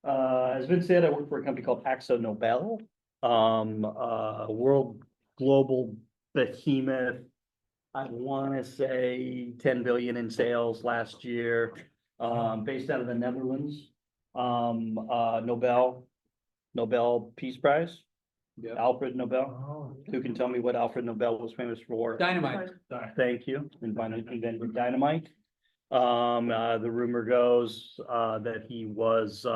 As Vince said, I work for a company called Azko Nobel, world global behemoth. I want to say 10 billion in sales last year, based out of the Netherlands. Nobel Peace Prize, Yeah. Alfred Nobel. Oh, Who can tell me what Alfred Nobel was famous for? Dynamite. Thank you. Invented dynamite. The rumor goes, that he was,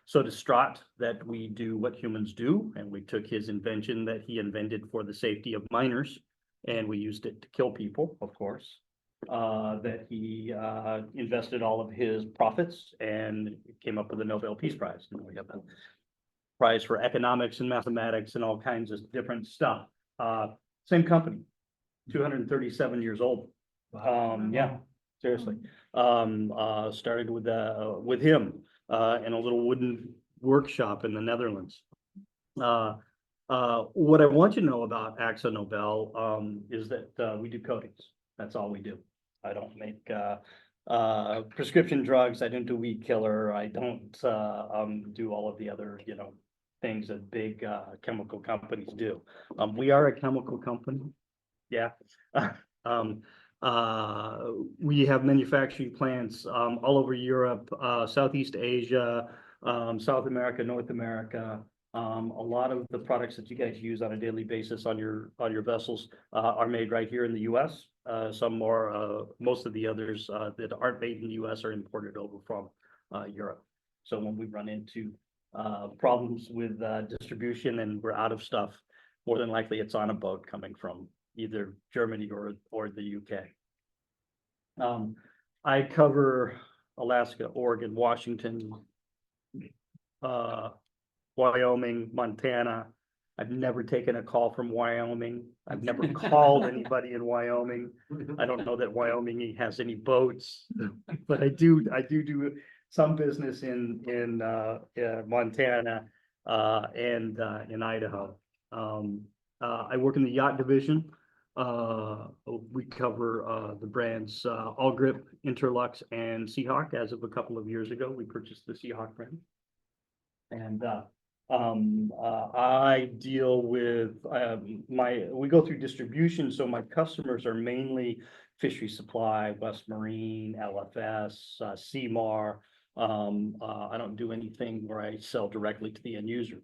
so distraught that we do what humans do, and we took his invention that he invented for the safety of miners, and we used it to kill people, of course. That he, invested all of his profits and came up with the Nobel Peace Prize. And we got the prize for economics and mathematics and all kinds of different stuff. Same company, 237 years old. Yeah, seriously. Started with him, in a little wooden workshop in the Netherlands. What I want you to know about Azko Nobel, is that, we do coatings. That's all we do. I don't make, prescription drugs. I don't do weed killer. I don't, do all of the other, things that big, chemical companies do. We are a chemical company. Yeah. We have manufacturing plants all over Europe, Southeast Asia, South America, North America. A lot of the products that you guys use on a daily basis on your vessels are made right here in the U.S. Some more, most of the others that aren't made in the U.S. are imported over from Europe. So when we run into problems with distribution and we're out of stuff, more than likely it's on a boat coming from either Germany or the UK. I cover Alaska, Oregon, Washington, Wyoming, Montana. I've never taken a call from Wyoming. I've never called anybody in Wyoming. I don't know that Wyoming has any boats, but I do some business in Montana and in Idaho. I work in the yacht division. We cover the brands All Grip, Interlux, and Seahawk. As of a couple of years ago, we purchased the Seahawk brand. And I deal with we go through distribution, so my customers are mainly Fishery Supply, West Marine, LFS, CMAR. I don't do anything where I sell directly to the end user.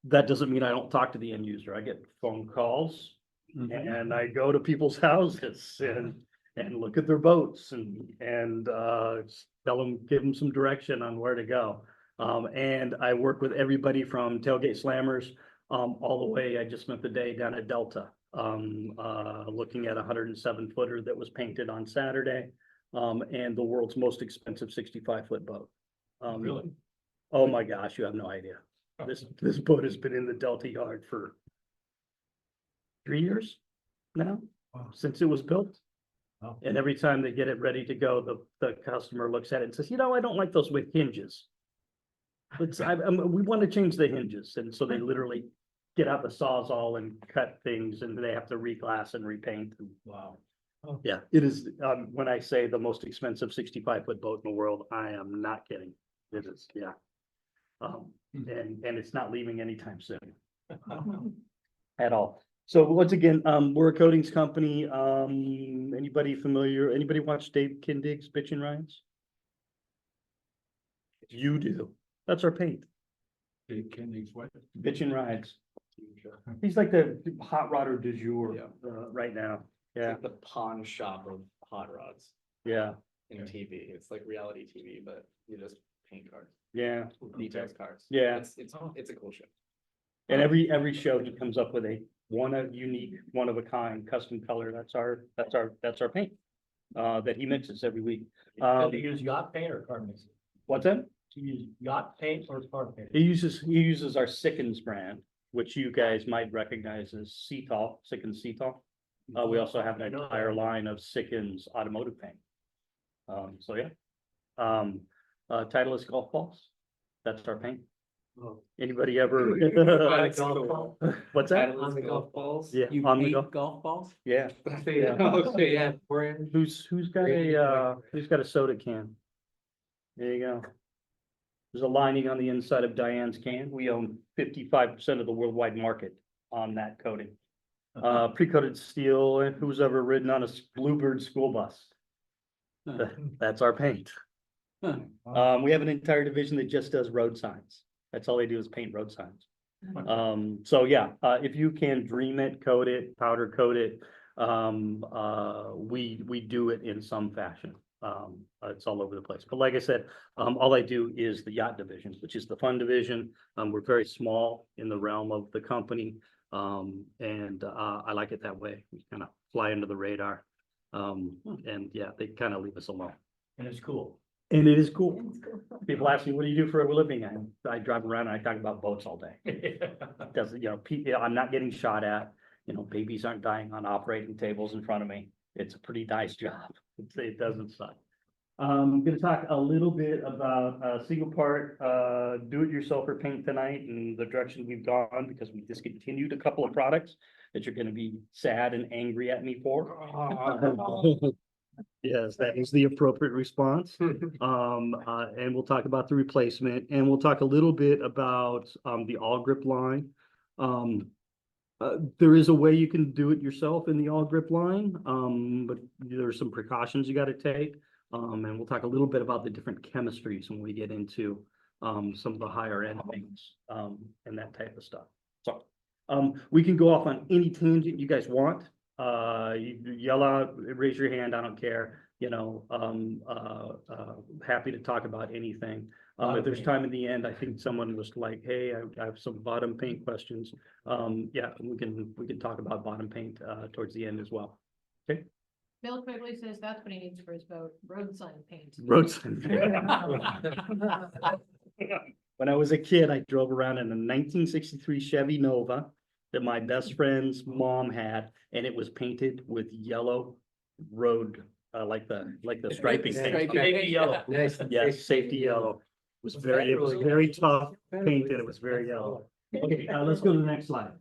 That doesn't mean I don't talk to the end user. I get phone calls and I go to people's houses and look at their boats and tell them, give them some direction on where to go. And I work with everybody from tailgate slammers all the way. I just spent the day down at Delta looking at a 107-footer that was painted on Saturday, and the world's most expensive 65-foot boat. Really? Oh my gosh, you have no idea. This boat has been in the Delta yard for 3 years now, since it was built. Wow. And every time they get it ready to go, the customer looks at it and says, I don't like those with hinges. We want to change the hinges. And so they literally get out the Sawzall and cut things, and they have to reglass and repaint. Wow. Yeah, it is. When I say the most expensive 65-foot boat in the world, I am not kidding. It is, yeah. And it's not leaving anytime soon at all. So once again, we're a coatings company. Anybody familiar? Anybody watch Dave Kindig's Bitchin' Rides? You do. That's our paint. Dave Kindig's what? Bitchin' Rides. He's like the hot rodder du jour right now. Yeah, It's like the pawn shop of hot rods yeah, in TV. It's like reality TV, but you just paint cars, yeah. details cars. Yeah. It's a cool show. And every show he comes up with a unique, one of a kind, custom color. That's our paint that he mixes every week. Do you use yacht paint or car mixing? What's that? Do you use yacht paint or car paint? He uses our Sickens brand, which you guys might recognize as Sickens Cetal. We also have an entire line of Sickens automotive paint. So yeah. Titleist golf balls. That's our paint. Oh. Anybody ever? That's cool. What's that? On the golf balls. Yeah, You on the paint golf balls? Yeah. Yeah. Okay, yeah. Who's got a soda can? There you go. There's a lining on the inside of Diane's can. We own 55% of the worldwide market on that coating. Pre-coated steel, and who's ever ridden on a Bluebird school bus? That's our paint. We have an entire division that just does road signs. That's all they do is paint road signs. So yeah, if you can dream it, coat it, powder coat it, we do it in some fashion. It's all over the place. But like I said, all I do is the yacht division, which is the fun division. We're very small in the realm of the company. And I like it that way. We kind of fly under the radar. And yeah, they kind of leave us alone. And it's cool. And it is cool. People ask me, what do you do for a living? I drive around and I talk about boats all day. Doesn't, I'm not getting shot at, babies aren't dying on operating tables in front of me. It's a pretty nice job. It doesn't suck. I'm gonna talk a little bit about single part do-it-yourselfer paint tonight and the direction we've gone because we discontinued a couple of products that you're gonna be sad and angry at me for. Yes, that is the appropriate response. And we'll talk about the replacement, and we'll talk a little bit about the all grip line. There is a way you can do it yourself in the all grip line, but there's some precautions you got to take. And we'll talk a little bit about the different chemistries when we get into some of the higher end things and that type of stuff. So we can go off on any tangent you guys want. You yell out, raise your hand, I don't care. Happy to talk about anything. If there's time in the end, I think someone was like, hey, I have some bottom paint questions. Yeah, we can talk about bottom paint towards the end as well. Okay. Bill Quigley says that's what he needs for his boat, road sign paint. Road sign. When I was a kid, I drove around in a 1963 Chevy Nova that my best friend's mom had, and it was painted with yellow road, like the striping. paint. Safety yellow. Nice. Yes, safety yellow. It was very tough paint and it was very yellow. Okay, let's go to the next slide.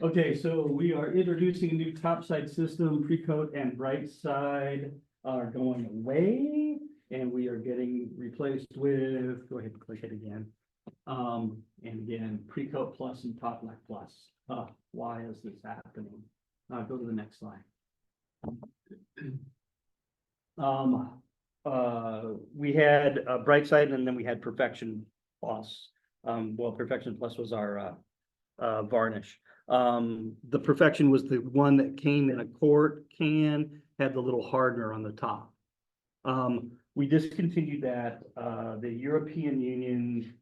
Okay, so we are introducing a new topside system. Pre-coat and bright side are going away, and we are getting replaced with, go ahead and click it again. And again, pre-coat plus and top black plus. Why is this happening? Go to the next slide. We had bright side, and then we had perfection plus. Well, perfection plus was our varnish. The perfection was the one that came in a quart can, had the little hardener on the top. We discontinued that. The European Union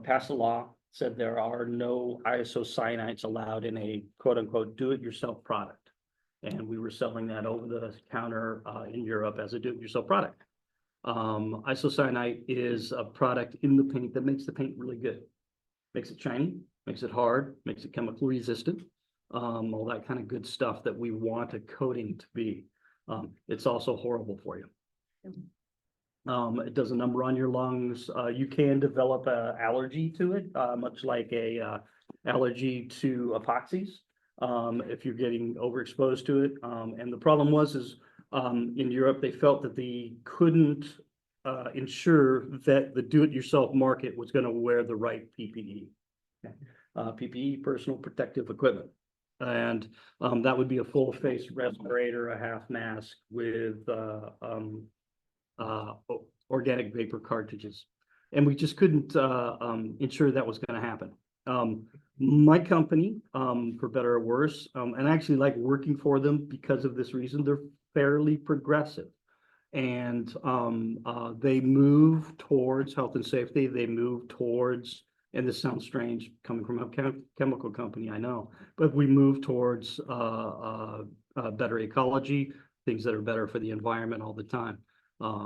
passed a law, said there are no isocyanates allowed in a quote unquote do-it-yourself product. And we were selling that over the counter in Europe as a do-it-yourself product. Isocyanate is a product in the paint that makes the paint really good. Makes it shiny, makes it hard, makes it chemical resistant, all that kind of good stuff that we want a coating to be. It's also horrible for you. It does a number on your lungs. You can develop an allergy to it, much like a allergy to epoxies, if you're getting overexposed to it. And the problem is in Europe, they felt that they couldn't ensure that the do-it-yourself market was going to wear the right PPE. Okay. PPE, personal protective equipment. And that would be a full face respirator, a half mask with organic vapor cartridges. And we just couldn't ensure that was going to happen. My company, for better or worse, and I actually like working for them because of this reason, they're fairly progressive. And they move towards health and safety. They move towards, and this sounds strange coming from a chemical company, I know, but we move towards better ecology, things that are better for the environment all the time.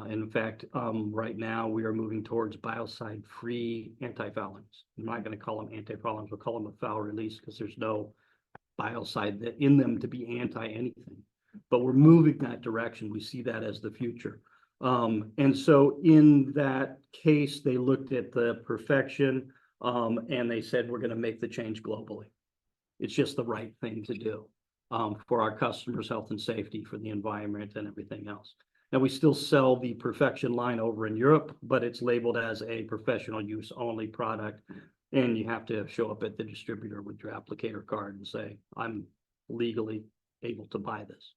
In fact, right now we are moving towards biocide-free antifoulings. I'm not going to call them antifoulings, we'll call them a foul release because there's no biocide in them to be anti-anything. But we're moving that direction. We see that as the future. And so in that case, they looked at the perfection and they said, we're going to make the change globally. It's just the right thing to do for our customers' health and safety, for the environment and everything else. Now, we still sell the Perfection line over in Europe, but it's labeled as a professional use only product. And you have to show up at the distributor with your applicator card and say, I'm legally able to buy this.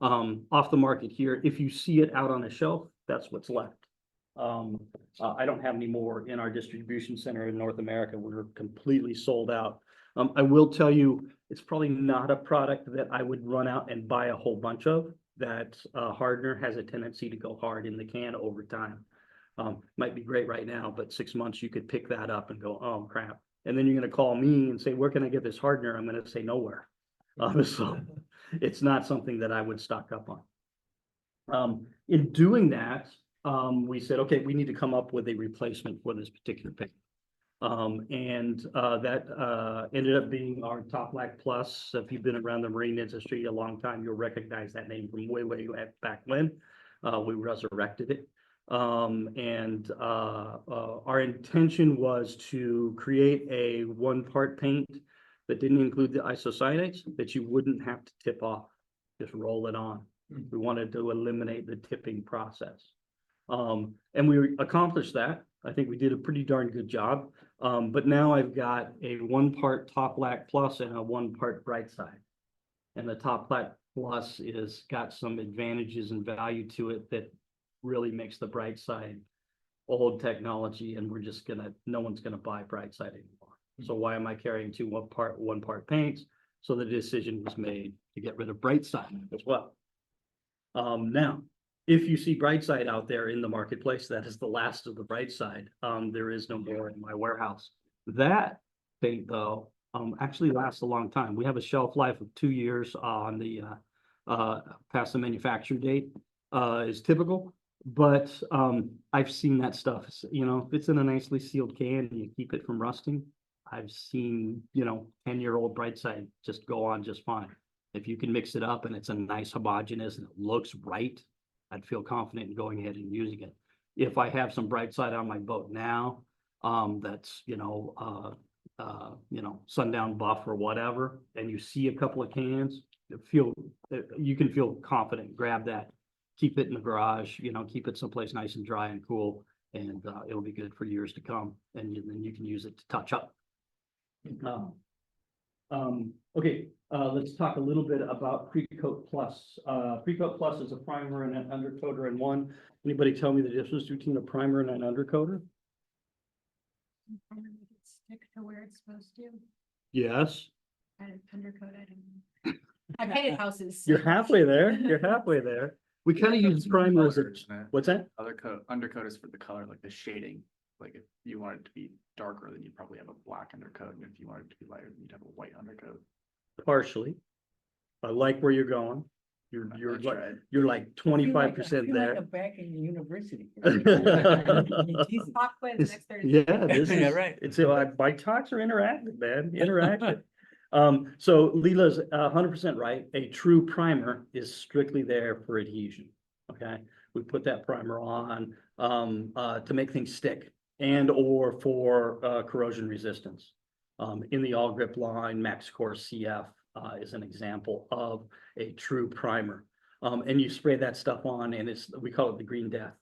Off the market here, if you see it out on a shelf, that's what's left. I don't have any more in our distribution center in North America. We're completely sold out. I will tell you, it's probably not a product that I would run out and buy a whole bunch of. That hardener has a tendency to go hard in the can over time. Might be great right now, but 6 months you could pick that up and go, oh crap. And then you're going to call me and say, where can I get this hardener? I'm going to say nowhere. So it's not something that I would stock up on. In doing that, we said, okay, we need to come up with a replacement for this particular paint. That ended up being our Top Black Plus. If you've been around the marine industry a long time, you'll recognize that name from way back when. We resurrected it. Our intention was to create a one-part paint that didn't include the isocyanates that you wouldn't have to tip off, just roll it on. We wanted to eliminate the tipping process. And we accomplished that. I think we did a pretty darn good job. But now I've got a 1-part Top Black Plus and a 1-part Bright Side. And the Top Black Plus is got some advantages and value to it that really makes the Bright Side old technology, and no one's gonna buy Bright Side anymore. So why am I carrying 2 one-part paints? So the decision was made to get rid of Bright Side as well. Now, if you see Bright Side out there in the marketplace, that is the last of the Bright Side. There is no more in my warehouse. That paint, though, actually lasts a long time. We have a shelf life of 2 years on the past the manufacture date is typical. But I've seen that stuff. You know, if it's in a nicely sealed can and you keep it from rusting, I've seen, 10-year-old Bright Side just go on just fine. If you can mix it up and it's a nice homogeneous and it looks right, I'd feel confident in going ahead and using it. If I have some Bright Side on my boat now, that's, sundown buff or whatever, and you see a couple of cans, you can feel confident, grab that, keep it in the garage, keep it someplace nice and dry and cool, and it'll be good for years to come. And then you can use it to touch up. Okay, let's talk a little bit about Precoat Plus. Precoat Plus is a primer and an undercoater in one. Anybody tell me the difference between a primer and an undercoater? Primer make it stick to where it's supposed to. Yes. And undercoat, I don't know. I painted houses. You're halfway there. You're halfway there. We kind of use primer as a, what's that? Undercoat is for the color, like the shading. Like if you want it to be darker, then you'd probably have a black undercoat. And if you want it to be lighter, then you'd have a white undercoat. Partially. I like where you're going. You're like 25% there. Back in university. Talk quiz next Thursday. Yeah, this is Yeah, right. It's my talks are interactive, man. Interactive. So Leela's 100% right. A true primer is strictly there for adhesion. Okay, we put that primer on to make things stick and or for corrosion resistance. In the All Grip line, MaxCore CF is an example of a true primer. And you spray that stuff on, and we call it the green death.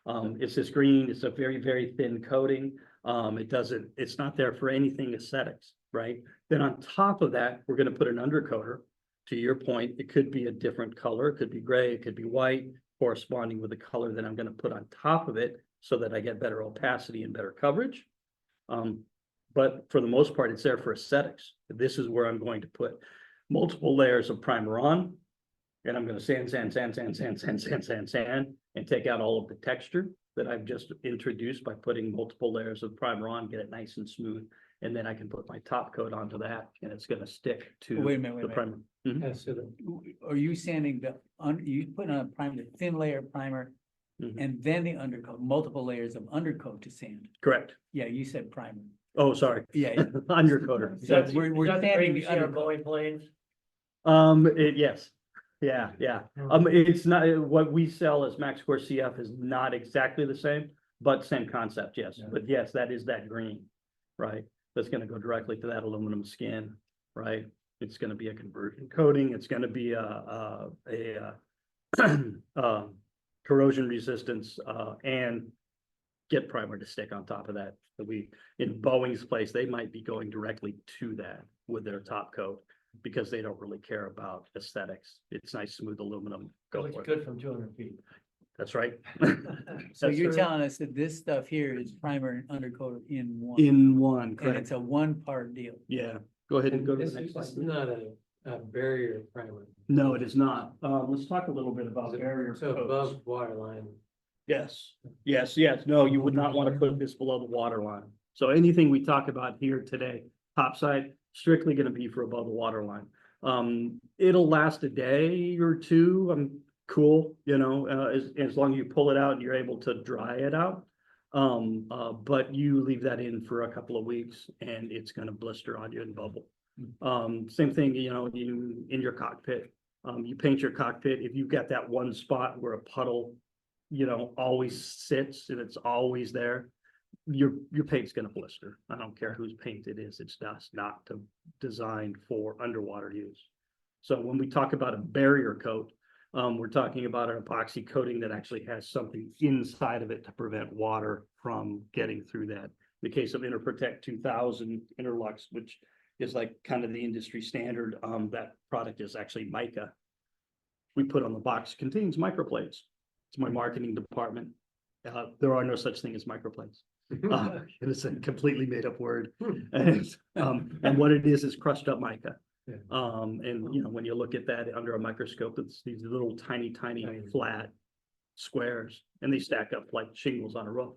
It's this green. It's a very, very thin coating. It's not there for anything aesthetics, right? Then on top of that, we're going to put an undercoater. To your point, it could be a different color. It could be gray. It could be white, corresponding with the color that I'm going to put on top of it so that I get better opacity and better coverage. But for the most part, it's there for aesthetics. This is where I'm going to put multiple layers of primer on, and I'm going to sand, and take out all of the texture that I've just introduced by putting multiple layers of primer on, get it nice and smooth, and then I can put my top coat onto that, and it's going to stick to Wait a minute, the primer. Mhm. Yeah, so Are you sanding you put on a primer, the thin layer of primer, Mhm. and then the undercoat, multiple layers of undercoat to sand? Correct. Yeah, you said primer. Oh, sorry. Yeah. Undercoater. So we're sanding the undercoat. Boeing planes? Yes. Yeah. It's not, what we sell as MaxCore CF is not exactly the same, but same concept, yes. Yeah. But yes, that is that green, right? That's gonna go directly to that aluminum skin, right? It's gonna be a conversion coating. It's gonna be corrosion resistance, and get primer to stick on top of that. So in Boeing's place, they might be going directly to that with their top coat because they don't really care about aesthetics. It's nice, smooth aluminum. Go Looks for it. good from 200 feet. That's right. So That's you're true. telling us that this stuff here is primer and undercoat in one? In one, And correct. it's a one-part deal? Yeah, go ahead and go to This the next is slide. this is not a barrier primer. No, it is not. Let's talk a little bit about barrier So coats. above water line. Yes, yes. No, you would not want to put this below the water line. So anything we talk about here today, topside, strictly going to be for above the water line. It'll last a day or two. Cool, as long as you pull it out and you're able to dry it out. But you leave that in for a couple of weeks and it's going to blister on you and bubble. Same thing, you in your cockpit. You paint your cockpit. If you've got that one spot where a puddle, always sits and it's always there, your paint's gonna blister. I don't care whose paint it is. It's just not designed for underwater use. So when we talk about a barrier coat, we're talking about an epoxy coating that actually has something inside of it to prevent water from getting through that. In the case of Interprotect 2000 Interlux, which is like kind of the industry standard, that product is actually mica. We put on the box, contains microplates. It's my marketing department. There are no such thing as microplates. It is a completely made up word. And what it is crushed up mica. Yeah. And when you look at that under a microscope, it's these little tiny flat squares, and they stack up like shingles on a roof.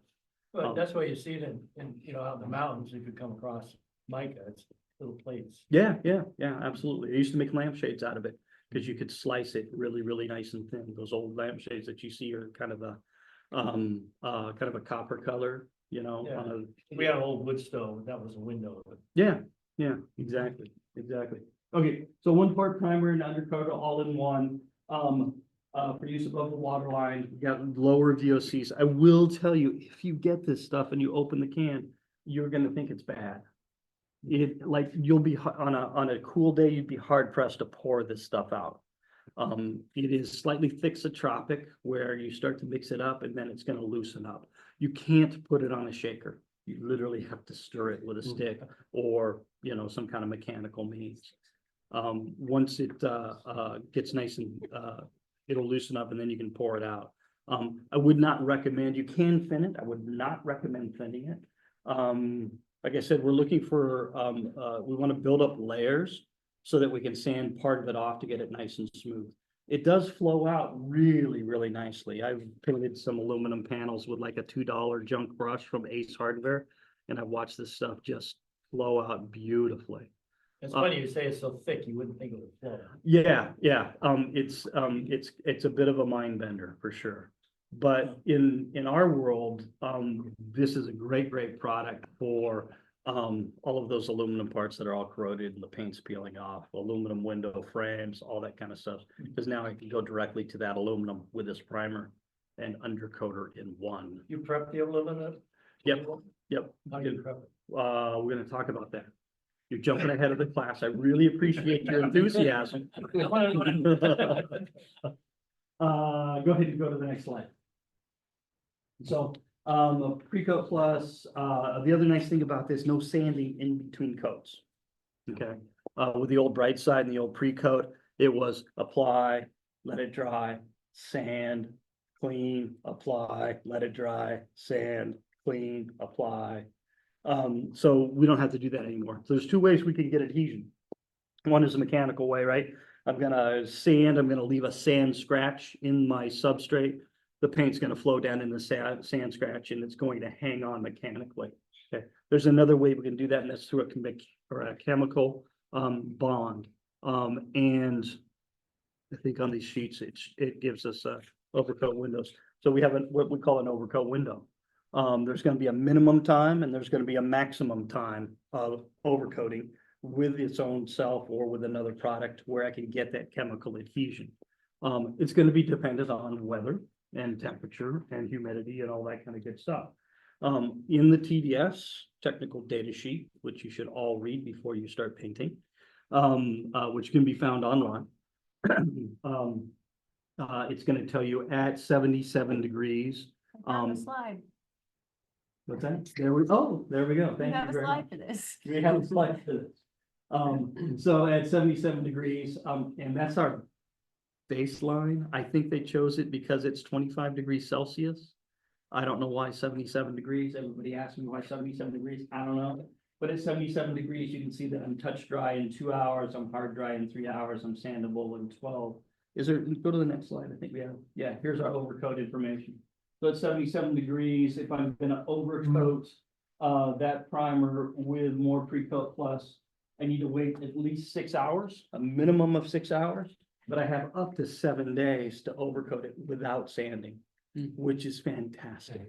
But that's why you see it in out in the mountains, if you come across mica, it's little plates. Yeah, absolutely. I used to make lampshades out of it because you could slice it really nice and thin. Those old lampshades that you see are kind of a copper color, Yeah. on a, We had an old wood stove, that was a window. yeah, exactly. Okay, so one part primer and undercoat all in one. For use above the water line, you got lower VOCs. I will tell you, if you get this stuff and you open the can, you're gonna think it's bad. You'll be on a cool day, you'd be hard pressed to pour this stuff out. It is slightly thixotropic where you start to mix it up and then it's gonna loosen up. You can't put it on a shaker. You literally have to stir it with a stick or, some kind of mechanical means. Once it gets nice and it'll loosen up and then you can pour it out. I would not recommend, you can thin it. I would not recommend thinning it. Like I said, we're looking for, we want to build up layers so that we can sand part of it off to get it nice and smooth. It does flow out really nicely. I've painted some aluminum panels with like a $2 junk brush from Ace Hardware, and I've watched this stuff just flow out beautifully. It's funny you say it's so thick, you wouldn't think it would flow. Yeah. It's a bit of a mind bender for sure. But in our world, this is a great product for all of those aluminum parts that are all corroded and the paint's peeling off, aluminum window frames, all that kind of stuff. Because now I can go directly to that aluminum with this primer and undercoater in one. You prep the aluminum? Yep. How do you prep it? We're gonna talk about that. You're jumping ahead of the class. I really appreciate your enthusiasm. Go ahead and go to the next slide. So, pre-coat plus, the other nice thing about this, no sanding in between coats. Okay, with the old bright side and the old pre-coat, it was apply, let it dry, sand, clean, apply, let it dry, sand, clean, apply. So we don't have to do that anymore. So there's two ways we can get adhesion. One is a mechanical way, right? I'm gonna leave a sand scratch in my substrate. The paint's gonna flow down in the sand scratch and it's going to hang on mechanically. Okay, there's another way we can do that, and that's through a chemical bond. And I think on these sheets, it gives us overcoat windows. So we have what we call an overcoat window. There's going to be a minimum time and there's going to be a maximum time of overcoating with its own self or with another product where I can get that chemical adhesion. It's going to be dependent on weather and temperature and humidity and all that kind of good stuff. In the TDS technical data sheet, which you should all read before you start painting, which can be found online. It's gonna tell you at 77 degrees. I have a Um, slide. What's that? There we go. We Thank have you a very slide much. for this. We have a slide for this. So at 77 degrees, and that's our baseline. I think they chose it because it's 25 degrees Celsius. I don't know why 77 degrees. Everybody asks me why 77 degrees. I don't know. But at 77 degrees, you can see that I'm touch dry in 2 hours. I'm hard dry in 3 hours. I'm sandable in 12. Is there, go to the next slide. I think we have, yeah, here's our overcoat information. So at 77 degrees, if I'm gonna overcoat that primer with more pre-coat plus, I need to wait at least 6 hours, a minimum of 6 hours. But I have up to 7 days to overcoat it without sanding, which is fantastic.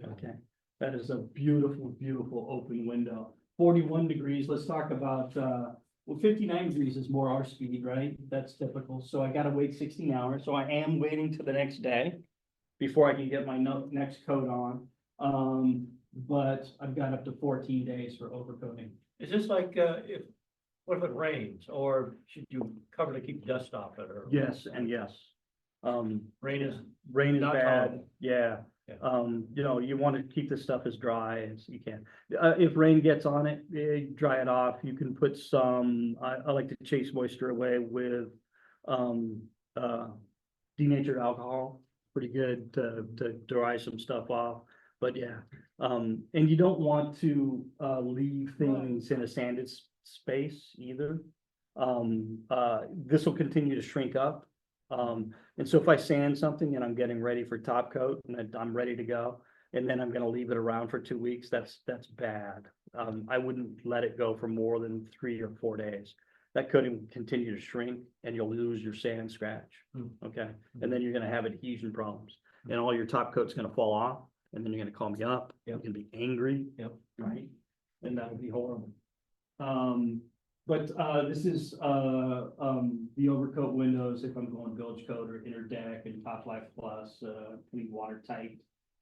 Okay, that is a beautiful, beautiful open window. 41 degrees, let's talk about, well, 59 degrees is more our speed, right? That's typical. So I gotta wait 16 hours. So I am waiting to the next day before I can get my next coat on. But I've got up to 14 days for overcoating. Is this like, what if it rains, or should you cover to keep dust off it, or? Yes, and yes. Rain is, Rain is Not bad, tolerable. yeah. Yeah. You know, you want to keep the stuff as dry as you can. If rain gets on it, dry it off. You can put some, I like to chase moisture away with, denatured alcohol. Pretty good to dry some stuff off, but yeah. And you don't want to, leave things in a sanded space either. This will continue to shrink up. And so if I sand something and I'm getting ready for top coat and I'm ready to go, and then I'm gonna leave it around for 2 weeks, that's bad. I wouldn't let it go for more than 3 or 4 days. That could continue to shrink and you'll lose your sand scratch, okay? And then you're gonna have adhesion problems and all your top coat's gonna fall off and then you're gonna call me up, you're Yep. gonna be angry. Yep. Right? And that'll be horrible. But this is the overcoat windows if I'm going bilge coat or inner deck and top life plus, putting watertight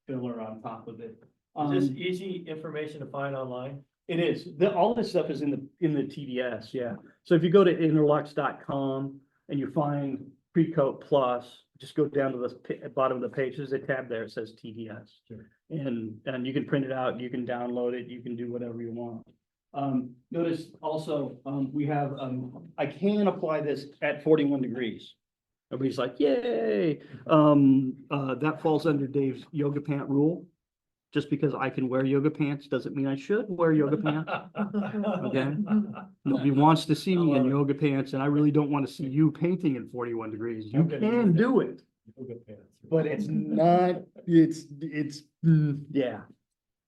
filler on top of it. is this easy information to find online? It is, all this stuff is in the TDS, yeah. So if you go to interlux.com and you find pre-coat plus, just go down to the bottom of the page, there's a tab there, it says TDS. Sure. And you can print it out, you can download it, you can do whatever you want. Notice also, we have, I can apply this at 41 degrees. Everybody's like, yay. That falls under Dave's yoga pant rule. Just because I can wear yoga pants doesn't mean I should wear yoga pants. Okay. Nobody wants to see me in yoga pants, and I really don't want to see you painting in 41 degrees. You Okay. can do it, Yoga pants. but it's not, yeah.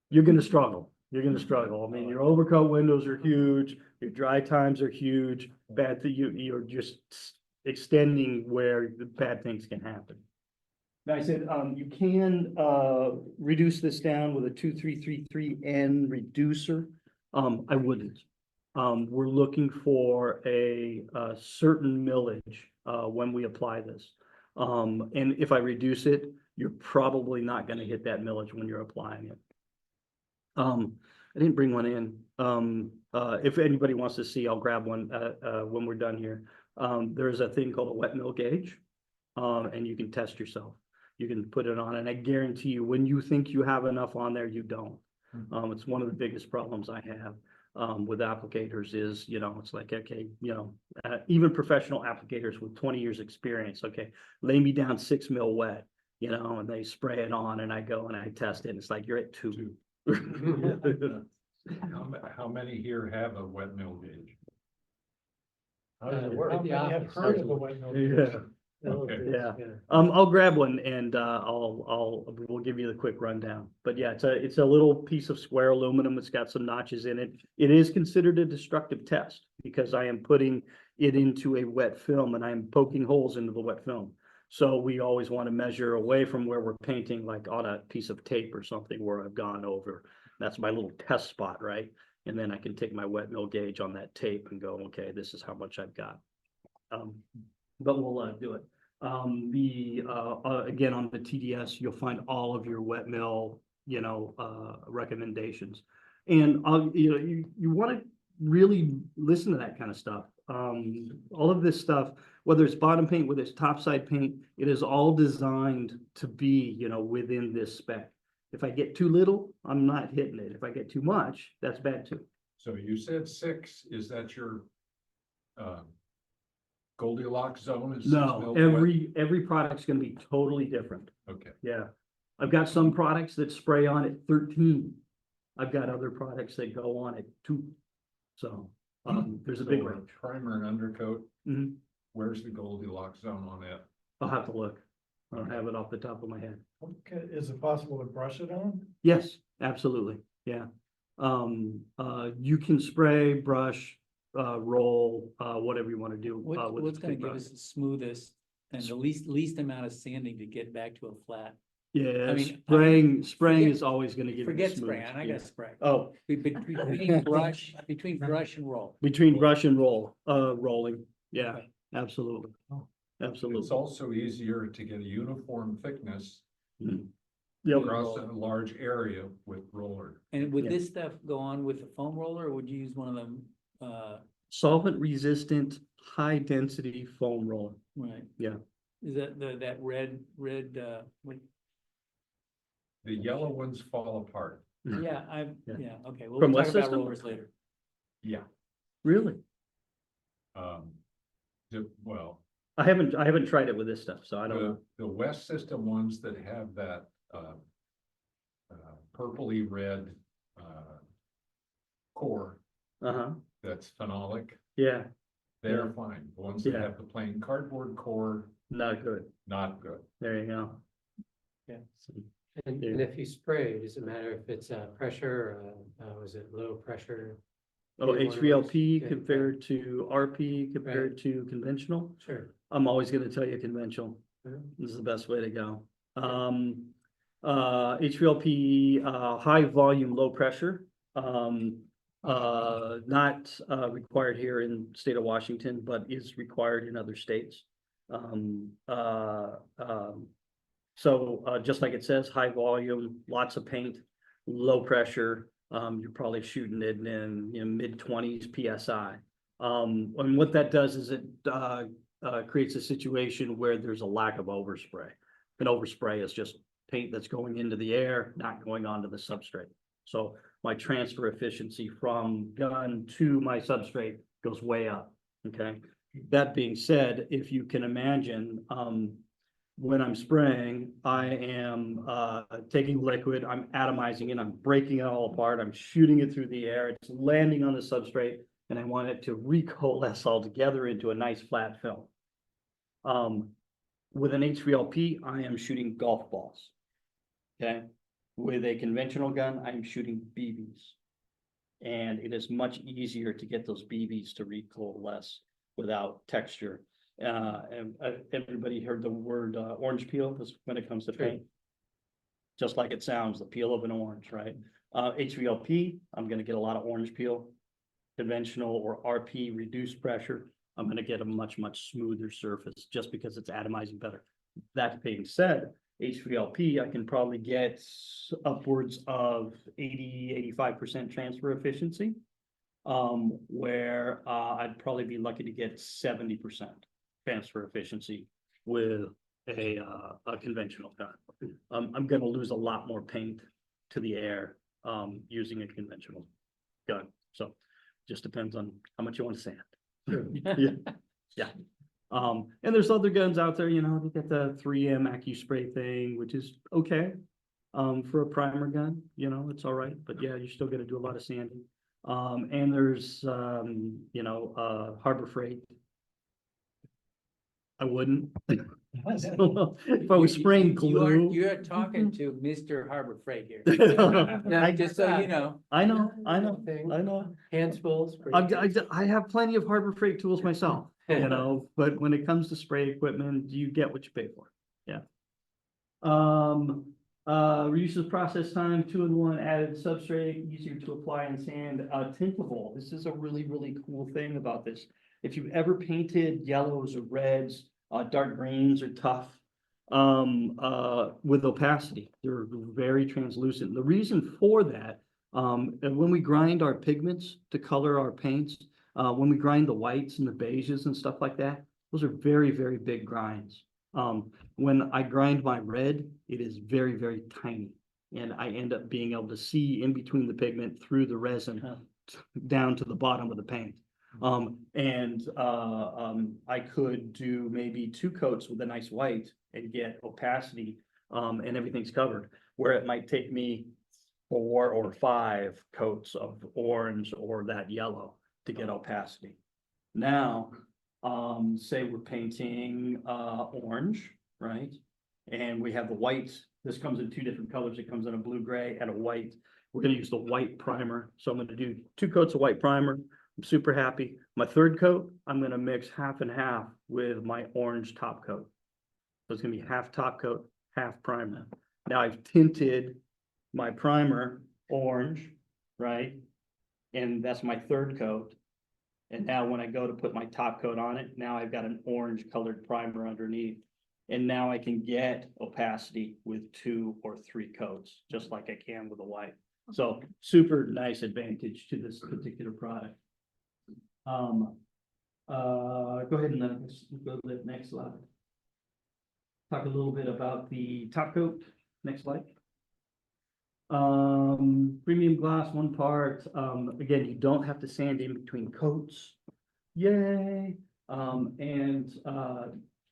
You're gonna struggle. You're gonna struggle. I mean, your overcoat windows are huge, your dry times are huge, bad that you're just extending where the bad things can happen. Now, I said, you can, reduce this down with a 2333N reducer. I wouldn't. We're looking for a certain millage, when we apply this. And if I reduce it, you're probably not gonna hit that millage when you're applying it. I didn't bring one in. If anybody wants to see, I'll grab one, when we're done here. There's a thing called a wet mill gauge, and you can test yourself. You can put it on, and I guarantee you, when you think you have enough on there, you don't. It's one of the biggest problems I have, with applicators is, you know, it's like, okay, you know, even professional applicators with 20 years experience, okay, lay me down 6 mil wet, you know, and they spray it on and I go and I test it. And it's like, you're at 2. How many here have a wet mill gauge? How does it work? How many have heard of a wet mill? Yeah. Okay. Yeah. I'll grab one and we'll give you the quick rundown. But yeah, it's a little piece of square aluminum. It's got some notches in it. It is considered a destructive test because I am putting it into a wet film and I'm poking holes into the wet film. So we always want to measure away from where we're painting, like on a piece of tape or something where I've gone over. That's my little test spot, right? And then I can take my wet mill gauge on that tape and go, okay, this is how much I've got. But we'll do it. Again, on the TDS, you'll find all of your wet mill, you know, recommendations. And you know, you want to really listen to that kind of stuff. all of this stuff, whether it's bottom paint, whether it's topside paint, it is all designed to be, you know, within this spec. If I get too little, I'm not hitting it. If I get too much, that's bad too. So you said 6, is that your Goldilocks zone is 6 No, mils wet? every product's gonna be totally different. Okay, Yeah. I've got some products that spray on at 13. I've got other products that go on at 2. So, there's a big so a range. primer and undercoat, Mhm. where's the Goldilocks zone on that? I'll have to look. I don't have it off the top of my head. Okay, is it possible to brush it on? Yes, absolutely. Yeah. You can spray, brush, roll, whatever you want to do. with What's the gonna give paintbrush. us the smoothest and the least amount of sanding to get back to a flat? Yeah, I mean, spraying forget- is always gonna give you the Forget spraying, smoothest, I'm not yeah. gonna spray. Oh, Between brush and roll. between brush and rolling. Yeah, Right. absolutely. Oh. Absolutely. It's also easier to get a uniform thickness Mhm. Yep. across a large area with roller. And would Yeah. this stuff go on with a foam roller, or would you use one of them, Solvent resistant, high density foam roller. right? Yeah. Is that that red, what, The yellow ones fall apart. yeah, Yeah. yeah, okay, we'll From talk what about system? rollers later. Yeah. Really? Well, I haven't tried it with this stuff, so I don't the, know. the West System ones that have that, purpley red, core Uh-huh. that's phenolic, Yeah, they're Yeah. fine. The ones that Yeah. have the plain cardboard core, not good. not good. There you go. Yeah. So, And Yeah. if you spray, does it matter if it's pressure or was it low pressure? Oh, Either one of HVLP those? Yeah, compared to RP compared to conventional? Sure. I'm always gonna tell you conventional. Yeah. This is the best way to go. HVLP, high volume, low pressure. Not required here in state of Washington, but is required in other states. So just like it says, high volume, lots of paint, low pressure. You're probably shooting it in, you know, mid-20s PSI. And what that does is it creates a situation where there's a lack of overspray. An overspray is just paint that's going into the air, not going onto the substrate. So my transfer efficiency from gun to my substrate goes way up, okay? That being said, if you can imagine, when I'm spraying, I am taking liquid, I'm atomizing it, I'm breaking it all apart, I'm shooting it through the air, it's landing on the substrate, and I want it to recoalesce all together into a nice flat film. With an HVLP, I am shooting golf balls. Okay, with a conventional gun, I'm shooting BBs. And it is much easier to get those BBs to recoalesce without texture. And everybody heard the word orange peel when it comes to Sure. paint. Just like it sounds, the peel of an orange, right? HVLP, I'm gonna get a lot of orange peel. Conventional or RP reduced pressure, I'm gonna get a much smoother surface just because it's atomizing better. That being said, HVLP, I can probably get upwards of 80–85% transfer efficiency. Where I'd probably be lucky to get 70% transfer efficiency with a conventional gun. I'm gonna lose a lot more paint to the air using a conventional gun. So just depends on how much you want to sand. Yeah. And there's other guns out there, you know, they get the 3M AccuSpray thing, which is okay. For a primer gun, you know, it's all right, but yeah, you're still gonna do a lot of sanding. And there's, Harbor Freight. I wouldn't. If I was spraying glue. You're talking to Mr. Harbor Freight here. I Just so you know. I know. Hand spools. I have plenty of Harbor Freight tools myself, you know, but when it comes to spray equipment, you get what you pay for. Yeah. Reduces process time, 2-in-1 added substrate, easier to apply and sand, tintable. This is a really cool thing about this. If you've ever painted yellows or reds, dark greens are tough. With opacity, they're very translucent. The reason for that, when we grind our pigments to color our paints, When we grind the whites and the beiges and stuff like that, those are very, very big grinds. When I grind my red, it is very, very tiny. And I end up being able to see in between the pigment through the resin down to the bottom of the paint. I could do maybe 2 coats with a nice white and get opacity, and everything's covered, where it might take me 4 or 5 coats of orange or that yellow to get opacity. Now, say we're painting orange, right? And we have the white. This comes in 2 different colors. It comes in a blue gray and a white. We're going to use the white primer. So I'm going to do 2 coats of white primer. I'm super happy. My 3rd coat, I'm going to mix half and half with my orange top coat. So it's going to be half top coat, half primer. Now I've tinted my primer orange, right? And that's my 3rd coat. And now when I go to put my top coat on it, now I've got an orange colored primer underneath. And now I can get opacity with 2 or 3 coats, just like I can with a white. So super nice advantage to this particular product. Go ahead and go to the next slide. Talk a little bit about the top coat. Next slide. Premium glass, 1 part. Again, you don't have to sand in between coats. Yay.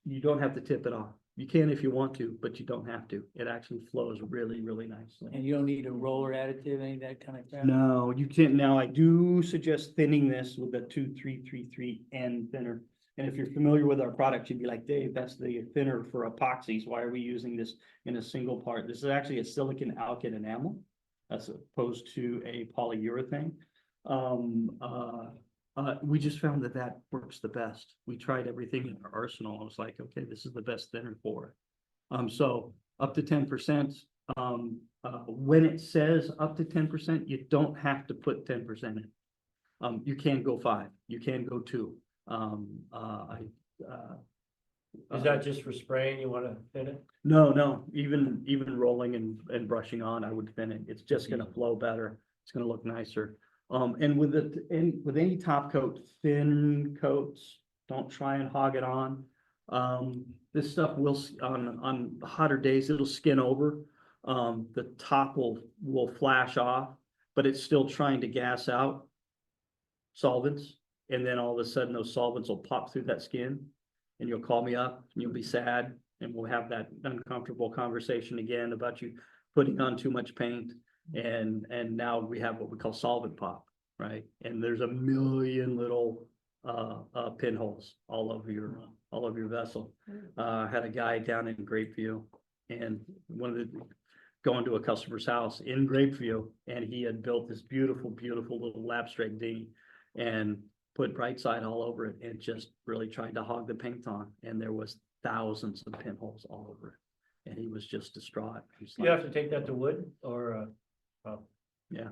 You don't have to tip it off. You can if you want to, but you don't have to. It actually flows really, really nicely. And you don't need a roller additive, any of that kind of crap? No, you can't. Now, I do suggest thinning this with a 2333N thinner. And if you're familiar with our product, you'd be like, Dave, that's the thinner for epoxies. Why are we using this in a single part? This is actually a silicon alkyd enamel as opposed to a polyurethane. We just found that works the best. We tried everything in our arsenal. I was like, okay, this is the best thinner for it. So up to 10%. When it says up to 10%, you don't have to put 10% in. You can go 5, you can go 2. Is that just for spraying? You want to thin it? No, even rolling and brushing on, I would thin it. It's just gonna flow better. It's gonna look nicer. And with any top coat, thin coats, don't try and hog it on. This stuff will, on hotter days, it'll skin over. The top will flash off, but it's still trying to gas out solvents. And then all of a sudden those solvents will pop through that skin and you'll call me up and you'll be sad. And we'll have that uncomfortable conversation again about you putting on too much paint. And now we have what we call solvent pop, right? And there's a million little pinholes all over your vessel. Had a guy down in Grapeview and going to a customer's house in Grapeview, and he had built this beautiful little lap straight dinghy and put bright side all over it and just really tried to hog the paint on. And there was thousands of pinholes all over it. And he was just distraught. You have to take that to wood or, Yeah,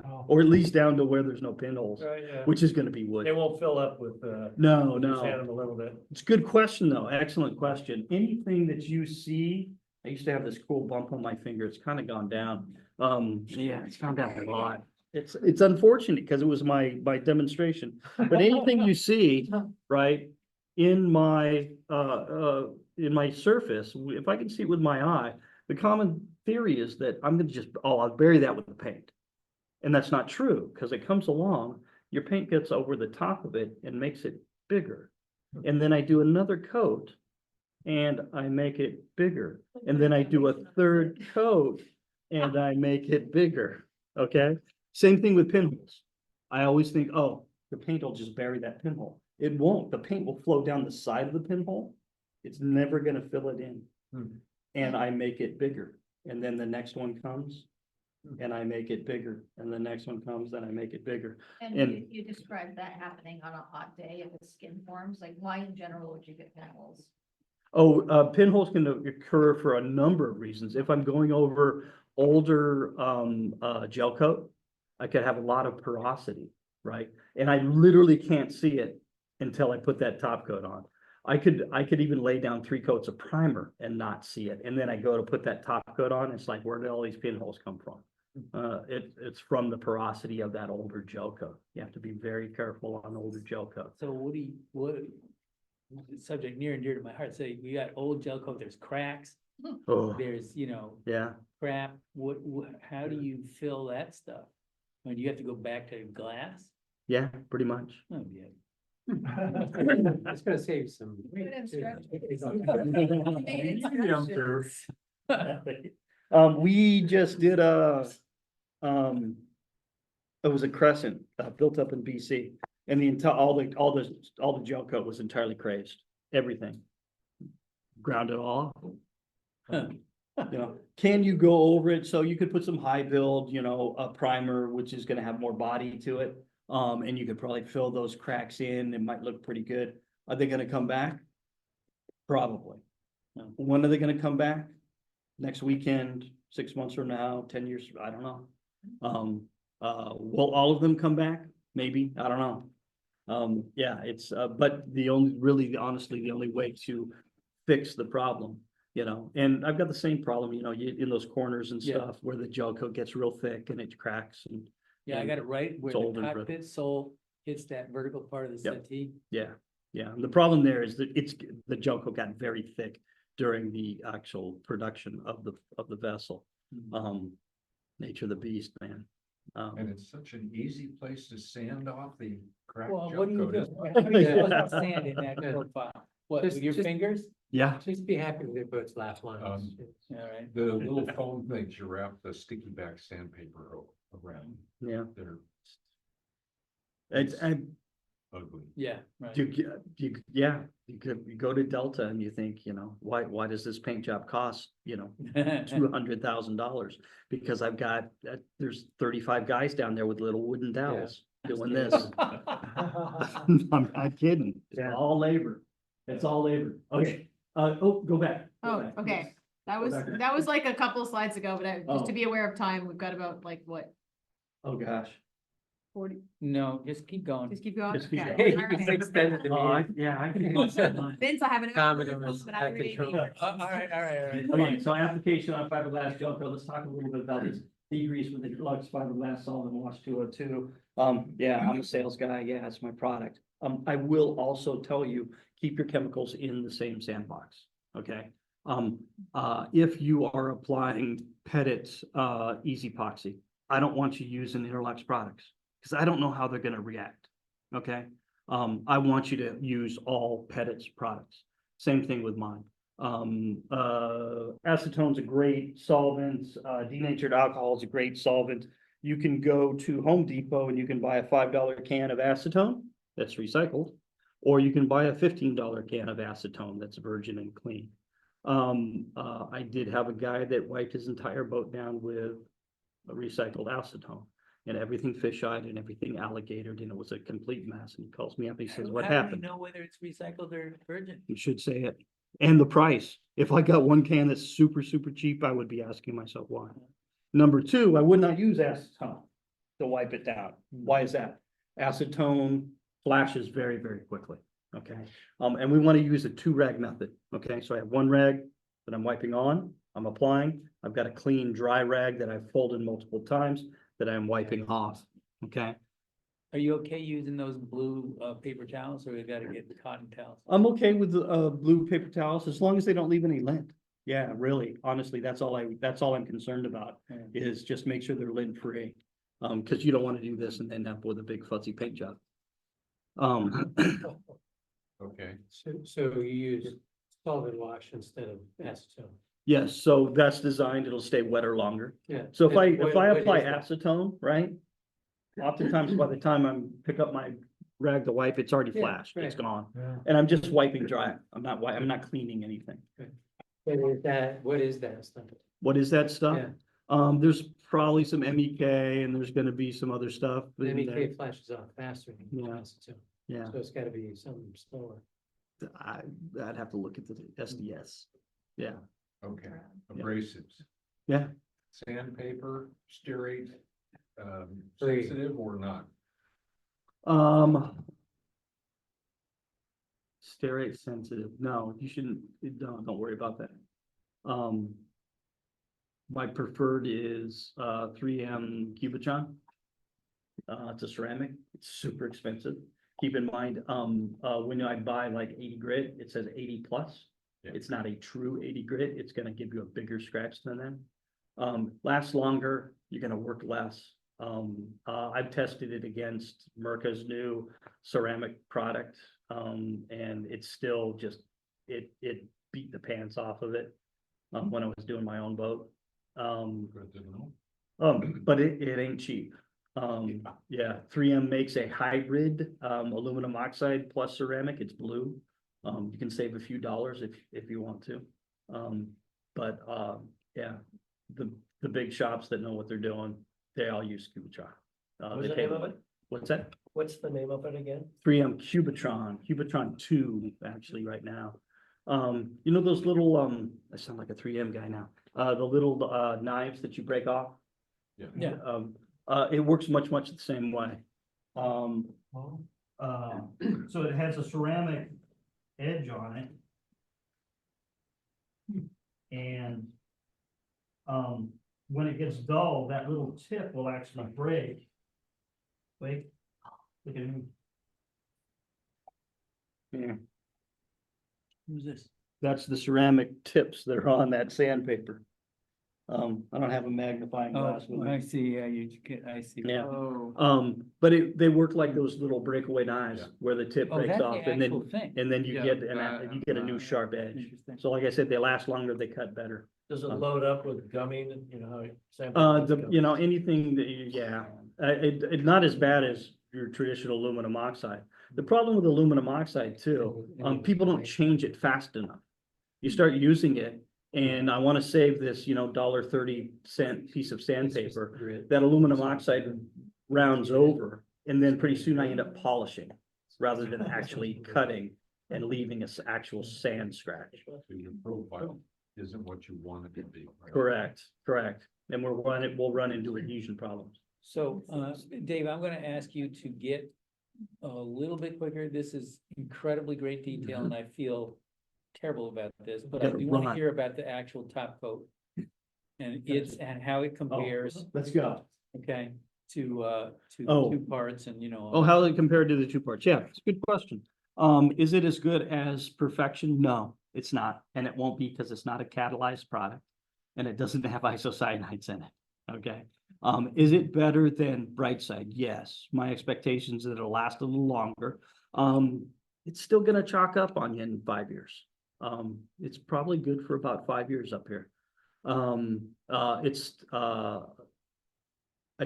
Oh. or at least down to where there's no pinholes, yeah. which is gonna be wood. They won't fill up with, No, just sand no. them a little bit. It's a good question, though. Excellent question. Anything that you see, I used to have this cool bump on my finger. It's kind of gone down. Yeah, it's gone down a lot. It's unfortunate because it was my demonstration. But anything you see, right, in my surface, if I can see it with my eye, the common theory is that I'm gonna I'll bury that with the paint. And that's not true, because it comes along, your paint gets over the top of it and makes it bigger. And then I do another coat and I make it bigger. And then I do a 3rd coat and I make it bigger. Okay? Same thing with pinholes. I always think, oh, the paint will just bury that pinhole. It won't. The paint will flow down the side of the pinhole. It's never going to fill it in. And I make it bigger. And then the next one comes and I make it bigger. And the next one comes and I make it bigger. And And- you described that happening on a hot day if the skin forms, like why in general would you get pinholes? Oh, pinholes can occur for a number of reasons. If I'm going over older gel coat, I could have a lot of porosity, right? And I literally can't see it until I put that top coat on. I could even lay down 3 coats of primer and not see it. And then I go to put that top coat on. It's like, where did all these pinholes come from? It's from the porosity of that older gel coat. You have to be very careful on older gel coat. So what, subject near and dear to my heart, so you got old gel coat, there's cracks, Oh, there's, you know, yeah. crap, how do you fill that stuff? I mean, you have to go back to glass? Yeah, pretty much. Oh, yeah. It's gonna save some. Good instructions. We just did it was a crescent, built up in BC. And the entire, all the gel coat was entirely crazed, everything. Ground it all. Huh. You know, can you go over it? So you could put some high build, you know, a primer, which is gonna have more body to it. And you could probably fill those cracks in. It might look pretty good. Are they gonna come back? Probably. No. When are they gonna come back? Next weekend, 6 months from now, 10 years, I don't know. Will all of them come back? Maybe, I don't know. Yeah, it's, but honestly, the only way to fix the problem, you know, and I've got the same problem, you know, in those corners and Yeah. stuff where the gel coat gets real thick and it cracks and, Yeah, I got it right where It's old the and brittle. cockpit sole hits that vertical part of the Yep. settee. yeah. Yeah, and the problem there is that the gel coat got very thick during the actual production of the vessel. Nature of the beast, man. And it's such an easy place to sand off the cracked Well, gel what do you coat, do? isn't it? How do you supposed Yeah. to sand in that profile? What, Just- with your just- fingers? Yeah, Just be happy with it, but it's last lines. All right. The little foam things you wrap the sticky back sandpaper around, yeah. they're It's, ugly. Yeah, right. you go to Delta and you think, you know, why does this paint job cost, you know, $200,000? Because I've got, there's 35 guys down there with little wooden dowels doing this. I'm not kidding. It's Yeah. all labor. It's all labor. Okay, go back. Go Oh, back. okay. That Go was, back. that was like a couple of slides ago, but just Oh. to be aware of time, we've got about like what, Oh, gosh. 40, No, just keep going. just keep going? Just keep Okay. going. All right. Yeah, I can. Vince, I haven't. Comment on this, But I really control. need- All right. Okay, so application on fiberglass gel coat, let's talk a little bit about this degrease with the Interlux fiberglass solvent wash 202. Yeah, I'm a sales guy, yeah, it's my product. I will also tell you, keep your chemicals in the same sandbox, okay? If you are applying Petit's, easy epoxy, I don't want you using Interlux products, because I don't know how they're gonna react, okay? I want you to use all Petit's products, same thing with mine. Acetone's a great solvent, denatured alcohol is a great solvent. You can go to Home Depot and you can buy a $5 can of acetone that's recycled, or you can buy a $15 can of acetone that's virgin and clean. I did have a guy that wiped his entire boat down with a recycled acetone, and everything fish-eyed and everything alligatored, and it was a complete mess. And he calls me up, he says, "What How do we happened?" know whether it's recycled or virgin? You should say it. And the price. If I got one can that's super, super cheap, I would be asking myself why. Number two, I would not use acetone to wipe it down. Why is that? Acetone flashes very, very quickly, okay? And we want to use a 2-rag method, okay? So I have 1 rag that I'm wiping on, I'm applying. I've got a clean, dry rag that I've folded multiple times that I'm wiping off, okay? Are you okay using those blue paper towels, or we gotta get the cotton towels? I'm okay with the blue paper towels as long as they don't leave any lint. Yeah, really, honestly, that's all I'm concerned about, Yeah. is just make sure they're lint free. Cause you don't wanna do this and end up with a big fuzzy paint job. Okay, So you use solvent wash instead of acetone. Yes, so that's designed, it'll stay wetter longer. Yeah. So if I And what apply is that? acetone, right? Oftentimes by the time I'm pick up my rag to wipe, it's already Yeah, flashed, it's right. gone. Yeah. And I'm just wiping dry. I'm not cleaning anything. What is that stuff? What is that stuff? Yeah, There's probably some MEK and there's gonna be some other stuff. in there. MEK flashes off faster than Yeah. acetone, Yeah, so it's gotta be something slower. I'd have to look at the SDS. Yeah, okay, abrasives, yeah. sandpaper, stearate, Free. sensitive or not? Stearate sensitive. No, you shouldn't, don't worry about that. My preferred is 3M Cubitron. It's a ceramic, it's super expensive. Keep in mind, when I buy like 80 grit, it says 80 plus. Yeah. It's not a true 80 grit, it's gonna give you a bigger scratch than that. Lasts longer, you're gonna work less. I've tested it against Merca's new ceramic product, and it's still just, it beat the pants off of it, when I was doing my own boat. Good to know. But it ain't cheap. Yeah, 3M makes a hybrid, aluminum oxide plus ceramic, it's blue. You can save a few dollars if you want to. But yeah, the big shops that know what they're doing, they all use Cubitron. What's they the pay- name of it? What's that? What's the name of it again? 3M Cubitron 2, actually, right now. You know those little, I sound like a 3M guy now, the little knives that you break off? Yeah. Yeah. It works much the same way. So it has a ceramic edge on it. And when it gets dull, that little tip will actually break. Wait, look at me. Yeah, Who's this? that's the ceramic tips that are on that sandpaper. I don't have a magnifying Oh, glass with I me. see, yeah, I see. Yeah. Oh. But they work like those little breakaway knives Yeah. where the tip Oh, breaks that's off the and actual then, thing. and then you Yeah, get, that you get a and new that. sharp edge. Interesting. So like I said, they last longer, they cut better. Does it load up with gummy, you know, how? You know, anything that, yeah, it not as bad as your traditional aluminum oxide. The problem with aluminum oxide too, people don't change it fast enough. You start using it and I want to save this, you know, $1.30 piece of sandpaper. That aluminum oxide rounds over and then pretty soon I end up polishing rather than actually cutting and leaving a actual sand scratch. So your profile isn't what you want it to be. right? Correct. And we'll run into adhesion problems. So, Dave, I'm gonna ask you to get a little bit quicker. This is incredibly great detail and I feel terrible about this, but I Gotta do wanna run. hear about the actual top coat. And how it compares, Let's go. okay, to the Oh. two parts and, you know. Oh, how is it compared to the two parts? Yeah, it's a good question. Is it as good as Perfection? No, it's not, and it won't be because it's not a catalyzed product. And it doesn't have isocyanides in it, okay? Is it better than Brightside? Yes, my expectations that it'll last a little longer. It's still gonna chalk up on you in 5 years. It's probably good for about 5 years up here. I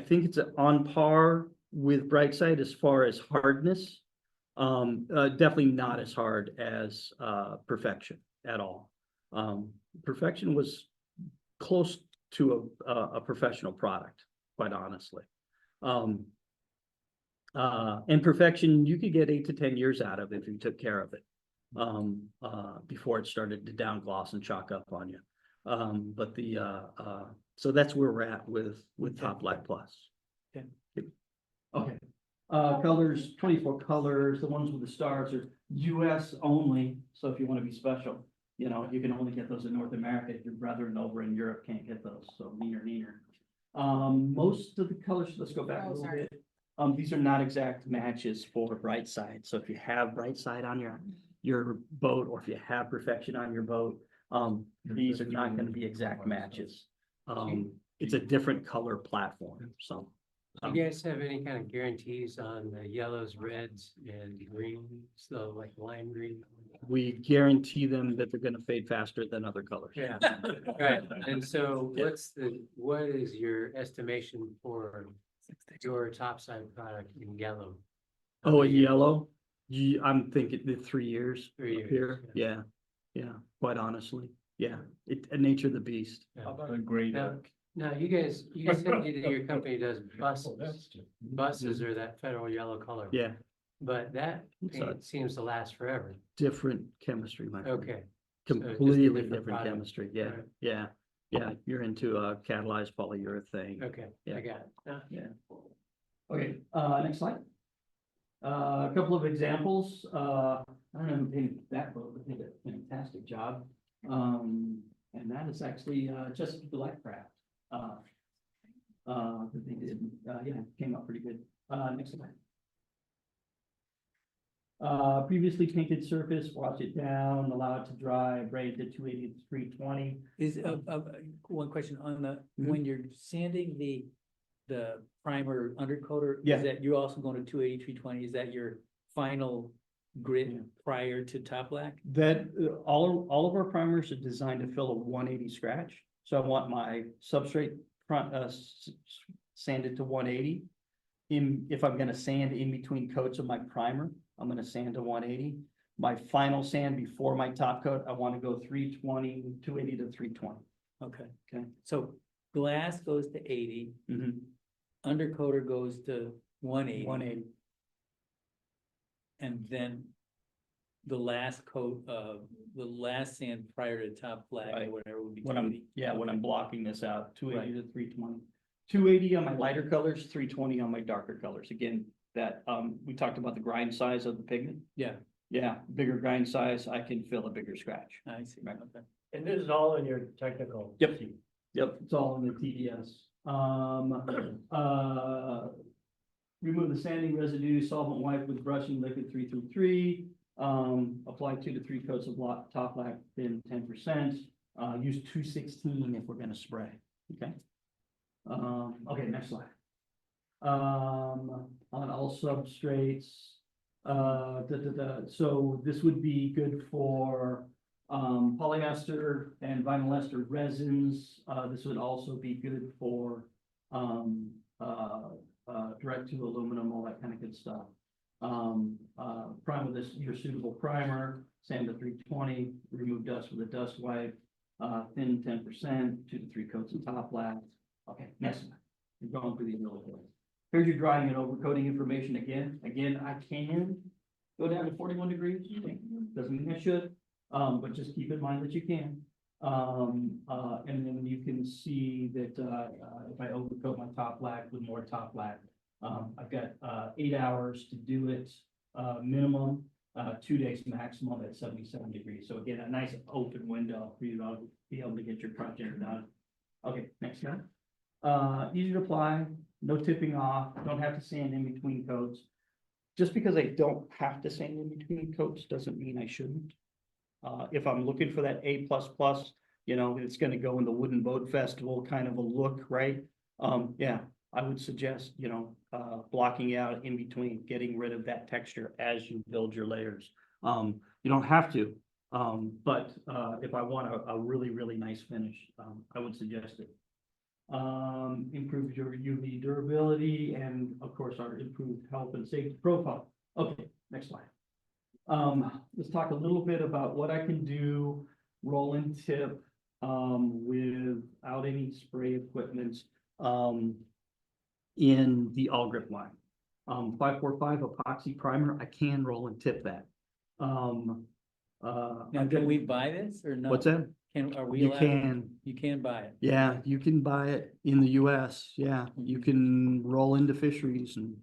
think it's on par with Brightside as far as hardness. Definitely not as hard as Perfection at all. Perfection was close to a professional product, quite honestly. And Perfection, you could get 8 to 10 years out of it if you took care of it. Before it started to down gloss and chalk up on you. But so that's where we're at with Top Black Plus. Okay. Okay. Colors, 24 colors, the ones with the stars are US only, so if you want to be special, you know, you can only get those in North America. Your brethren over in Europe can't get those, so neener. Most of the colors, let's go back a little bit. These are not exact matches for Brightside, so if you have Brightside on your boat, or if you have Perfection on your boat, these are not going to be exact matches. It's a different color platform, so. Do you guys have any kind of guarantees on the yellows, reds and greens, so like lime green? We guarantee them that they're gonna fade faster than other colors. Yeah, right, and so what is your estimation for your topside product in yellow? How Oh, many in years? yellow, I'm thinking the 3 years. 3 up years, here. Yeah, quite honestly, yeah, nature of the beast. Yeah. A great. Now, you guys said that your company does buses. Buses are that federal yellow color. Yeah, But that So- paint seems to last forever. different chemistry, my friend. Okay. So just a Completely different different product. chemistry, yeah, Right. yeah, you're into catalyzed polyurethane. Okay, Yeah. I got it. Yeah. Okay, next slide. A couple of examples, I don't know who painted that boat, but they did a fantastic job. And that is actually, just Blackcraft. That they did, yeah, came out pretty good. Next slide. Previously painted surface, wash it down, allow it to dry, braid to 280 to 320. Is, one question on the, Mhm. when you're sanding the primer undercoater, Yeah. is that you're also going to 280, 320? Is that your final grit Yeah. prior to top black? That, all of our primers are designed to fill a 180 scratch. So I want my substrate front, sanded to 180. If I'm gonna sand in between coats of my primer, I'm gonna sand to 180. My final sand before my top coat, I wanna go 320, 280 to 320. Okay. Okay. So glass goes to 80, undercoater goes to 180. 180. And then the last coat of, the last sand prior to top black Right. or whatever would be When I'm, 280. yeah, when I'm blocking this out, 280 Right. to 320. 280 on my lighter colors, 320 on my darker colors. Again, that, we talked about the grind size of the pigment. Yeah, Yeah, bigger grind size, I can fill a bigger scratch. I see. Right. Okay. And this is all in your technical. Yep. sheet. Yep, it's all in the TDS. Remove the sanding residue, solvent wipe with brushing liquid 333. Apply 2 to 3 coats of top black, thin 10%. Use 216 if we're gonna spray, okay? Okay, next slide. On all substrates, so this would be good for polyester and vinyl ester resins. This would also be good for direct to aluminum, all that kind of good stuff. Prime with this, your suitable primer, sand to 320, remove dust with a dust wipe, thin 10%, 2 to 3 coats of top black. Okay, next one. We're going through these really quick. Here's your drying and overcoating information again. Again, I can go down to 41 degrees. Doesn't mean I should, but just keep in mind that you can. And then you can see that, if I overcoat my top black with more top black, I've got, 8 hours to do it, minimum, 2 days maximum at 77 degrees. So again, a nice open window for you to be able to get your project done. Okay, next slide. Easy to apply, no tipping off, don't have to sand in between coats. Just because I don't have to sand in between coats doesn't mean I shouldn't. If I'm looking for that A++, you know, it's gonna go in the Wooden Boat Festival kind of a look, right? Yeah, I would suggest, you know, blocking out in between, getting rid of that texture as you build your layers. You don't have to, but if I want a really, really nice finish, I would suggest it. Improve your UV durability and of course our improved health and safety profile. Okay, next slide. Let's talk a little bit about what I can do, roll and tip, without any spray equipment, in the all grip line. 545 epoxy primer, I can roll and tip that. Now, I'm can gonna- we buy this or no? What's that? Are we You allowed? can. You can buy it. Yeah, you can buy it in the US. Yeah, you can roll into fisheries and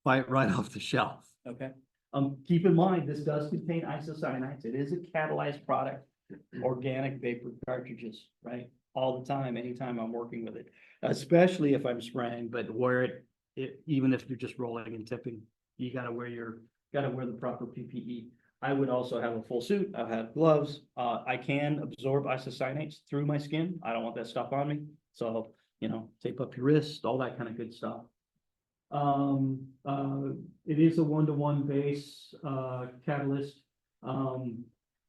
buy it right off the shelf. Okay, Keep in mind, this does contain isocyanates. It is a catalyzed product, organic vapor cartridges, right? All the time, anytime I'm working with it, especially if I'm spraying, but where even if you're just rolling and tipping, you gotta wear the proper PPE. I would also have a full suit. I have gloves. I can absorb isocyanates through my skin. I don't want that stuff on me. So, you know, tape up your wrist, all that kind of good stuff. It is a 1-to-1 base, catalyst. You're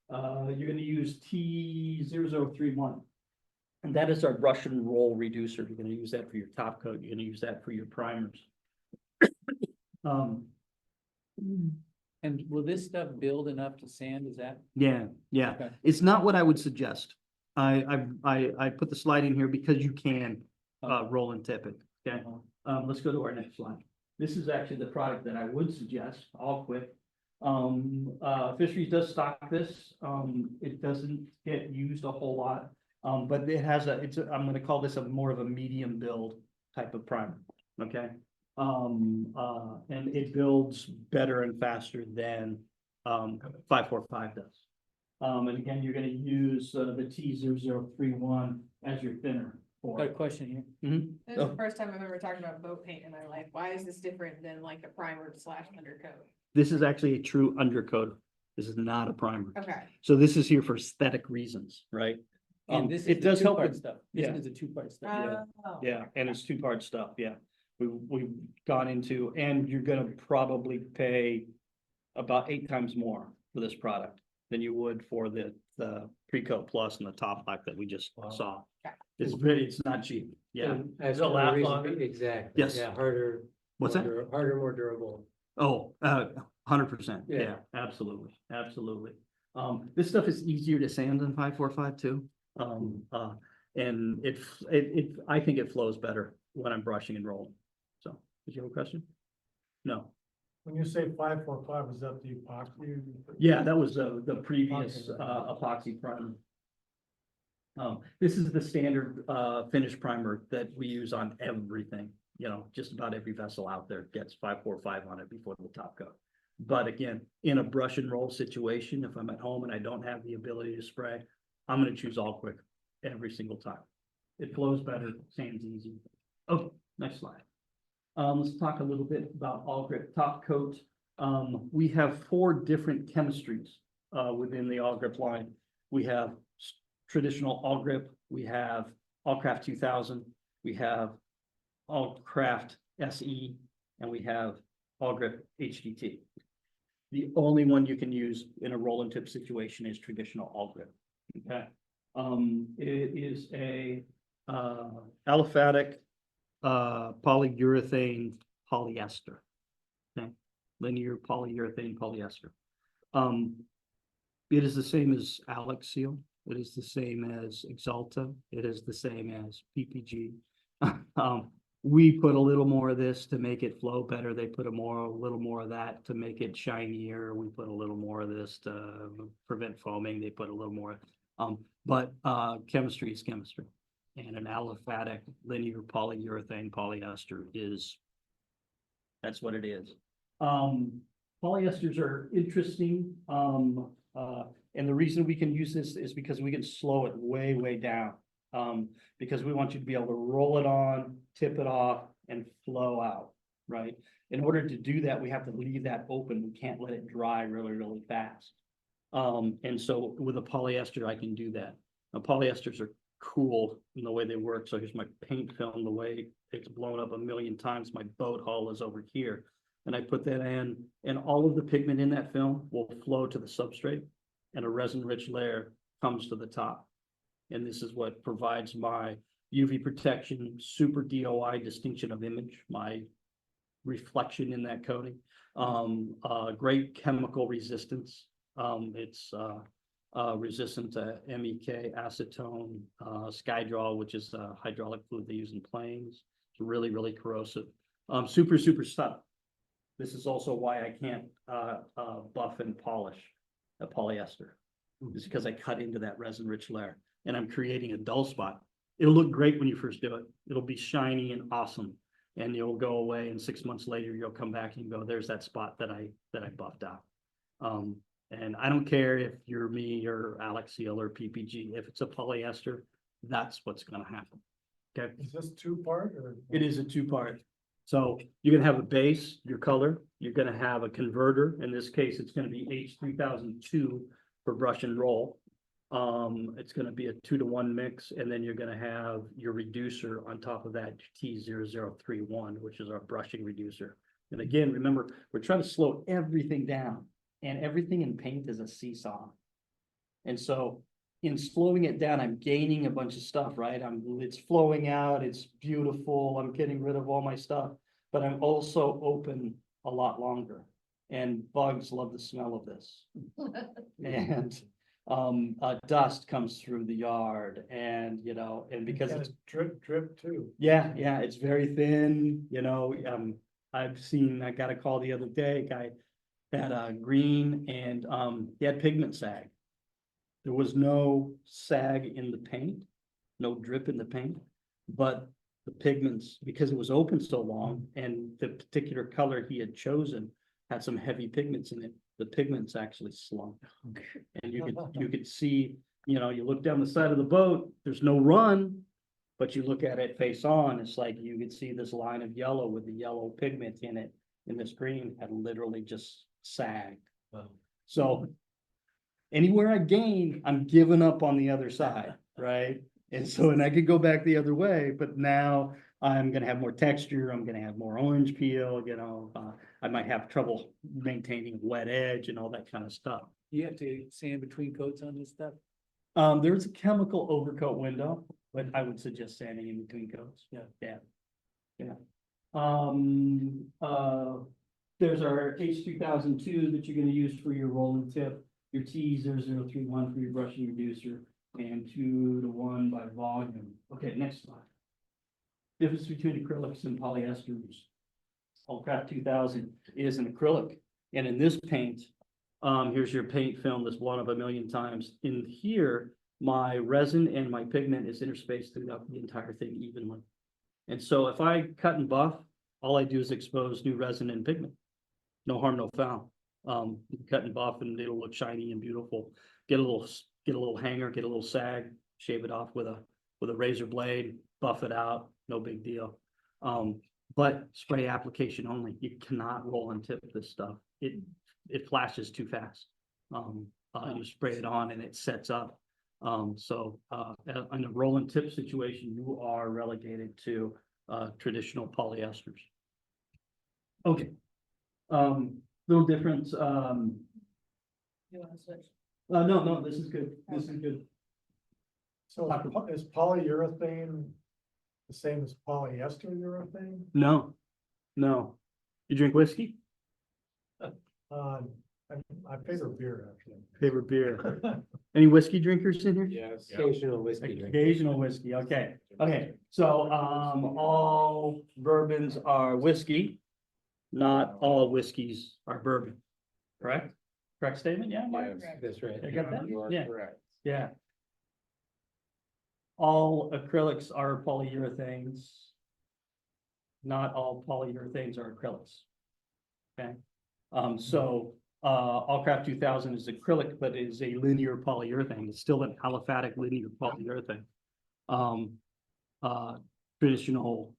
gonna use T0031. And that is our brush and roll reducer. You're gonna use that for your top coat. You're gonna use that for your primers. and will this stuff build enough to sand, is that? Yeah, yeah. Okay. It's not what I would suggest. I put the slide in here because you can, roll and tip it, okay? Let's go to our next slide. This is actually the product that I would suggest, all quick. Fisheries does stock this. It doesn't get used a whole lot. But it has I'm gonna call this more of a medium build type of primer, okay? And it builds better and faster than 545 does. And again, you're gonna use, the T0031 as your thinner for Got a it. question here. Mhm. This is the first time I've ever talked about boat paint in my life. Why is this different than like a primer / undercoat? This is actually a true undercoat. This is not a primer. Okay. So this is here for aesthetic reasons, right? And this is It the does help two-part with, stuff. This yeah. is the two-part stuff. Oh. yeah, and it's two-part stuff, yeah. We've gone into, and you're gonna probably pay about 8 times more for this product than you would for the pre-coat plus and the top lack that we just Wow. saw. Okay. It's not cheap, yeah. And as It'll for last reason- longer. Exactly. Yes. Yeah, harder. What's more that? Harder, more durable. Oh, 100%, Yeah. yeah, absolutely, absolutely. This stuff is easier to sand than 545 too. And I think it flows better when I'm brushing and rolling. So, did you have a question? No, When you say 545, is that the epoxy? yeah, that was the previous epoxy primer. This is the standard finish primer that we use on everything. You know, just about every vessel out there gets 545 on it before the top coat. But again, in a brush and roll situation, if I'm at home and I don't have the ability to spray, I'm gonna choose All Quick every single time. It flows better, sands easy. Oh, next slide. Let's talk a little bit about All Grip top coat. We have 4 different chemistries within the All Grip line. We have traditional All Grip, we have All Craft 2000, we have All Craft SE, and we have All Grip HDT. The only one you can use in a roll and tip situation is traditional All Grip. Okay. It is a aliphatic polyurethane polyester. Okay, linear polyurethane polyester. It is the same as Alex Seal. It is the same as Exalta. It is the same as PPG. We put a little more of this to make it flow better. They put a little more of that to make it shinier. We put a little more of this to prevent foaming. They put a little more. But chemistry is chemistry. And an aliphatic linear polyurethane polyester that's what it is. Polyesters are interesting. And the reason we can use this is because we can slow it way, way down. Because we want you to be able to roll it on, tip it off, and flow out, right? In order to do that, we have to leave that open. We can't let it dry really, really fast. And so with a polyester, I can do that. Now, polyesters are cool in the way they work. So here's my paint film, the way it's blown up a million times. My boat hull is over here. And I put that in, and all of the pigment in that film will flow to the substrate, and a resin-rich layer comes to the top. And this is what provides my UV protection, super DOI distinction of image, my reflection in that coating. Great chemical resistance. It's resistant to MEK, acetone, Skydrol, which is a hydraulic fluid they use in planes. It's really, really corrosive. Super, super tough. This is also why I can't buff and polish a polyester. It's because I cut into that resin-rich layer and I'm creating a dull spot. It'll look great when you first do it. It'll be shiny and awesome. And you'll go away, and 6 months later, you'll come back and go, there's that spot that I buffed out. And I don't care if you're me or Alex Seal or PPG, if it's a polyester, that's what's gonna happen. Okay, Is this 2-part or? it is a 2-part. So you're gonna have a base, your color, you're gonna have a converter. In this case, it's gonna be H3002 for brush and roll. It's gonna be a 2-to-1 mix, and then you're gonna have your reducer on top of that, T0031, which is our brushing reducer. And again, remember, we're trying to slow everything down, and everything in paint is a seesaw. And so in slowing it down, I'm gaining a bunch of stuff, right? It's flowing out, it's beautiful, I'm getting rid of all my stuff, but I'm also open a lot longer. And bugs love the smell of this. And dust comes through the yard, and and because And it's drip too. yeah, it's very thin, I got a call the other day, guy had green, and he had pigment sag. There was no sag in the paint, no drip in the paint, but the pigments, because it was open so long and the particular color he had chosen had some heavy pigments in it. The pigments actually slumped. And you could see, you know, you look down the side of the boat, there's no run. But you look at it face on, it's like you could see this line of yellow with the yellow pigment in it. And this green had literally just sagged. Wow. So anywhere I gain, I'm giving up on the other side, right? And so, and I could go back the other way, but now I'm gonna have more texture, I'm gonna have more orange peel, you know, I might have trouble maintaining wet edge and all that kind of stuff. You have to sand between coats on this stuff? There's a chemical overcoat window, but I would suggest sanding in between coats. Yeah. Yeah. There's our H2002 that you're gonna use for your rolling tip, your T0031 for your brushing reducer, and 2:1 by volume. Okay, next slide. Difference between acrylics and polyesters. Allcraft 2000 is an acrylic, and in this paint, here's your paint film that's blown up a million times. In here, my resin and my pigment is interspaced throughout the entire thing evenly. And so if I cut and buff, all I do is expose new resin and pigment. No harm, no foul. You can cut and buff and it'll look shiny and beautiful. Get a little hanger, get a little sag, shave it off with a razor blade, buff it out, no big deal. But spray application only. You cannot roll and tip this stuff. It flashes too fast. You spray it on and it sets up. In a roll and tip situation, you are relegated to traditional polyesters. Okay. Little difference. You wanna switch? No, this is good. This is good. So is polyurethane the same as polyester urethane? No. You drink whiskey? I favor beer, actually. Favorite beer? Any whiskey drinkers in here? Yes. Occasional whiskey drink. Occasional whiskey, okay. So, all bourbons are whiskey. Not all whiskeys are bourbon, correct? Correct statement, yeah? Mike? That's right. I got that? You are Yeah. correct. Yeah. All acrylics are polyurethanes. Not all polyurethanes are acrylics. Okay, Allcraft 2000 is acrylic, but it is a linear polyurethane. It's still an aliphatic linear polyurethane. Traditional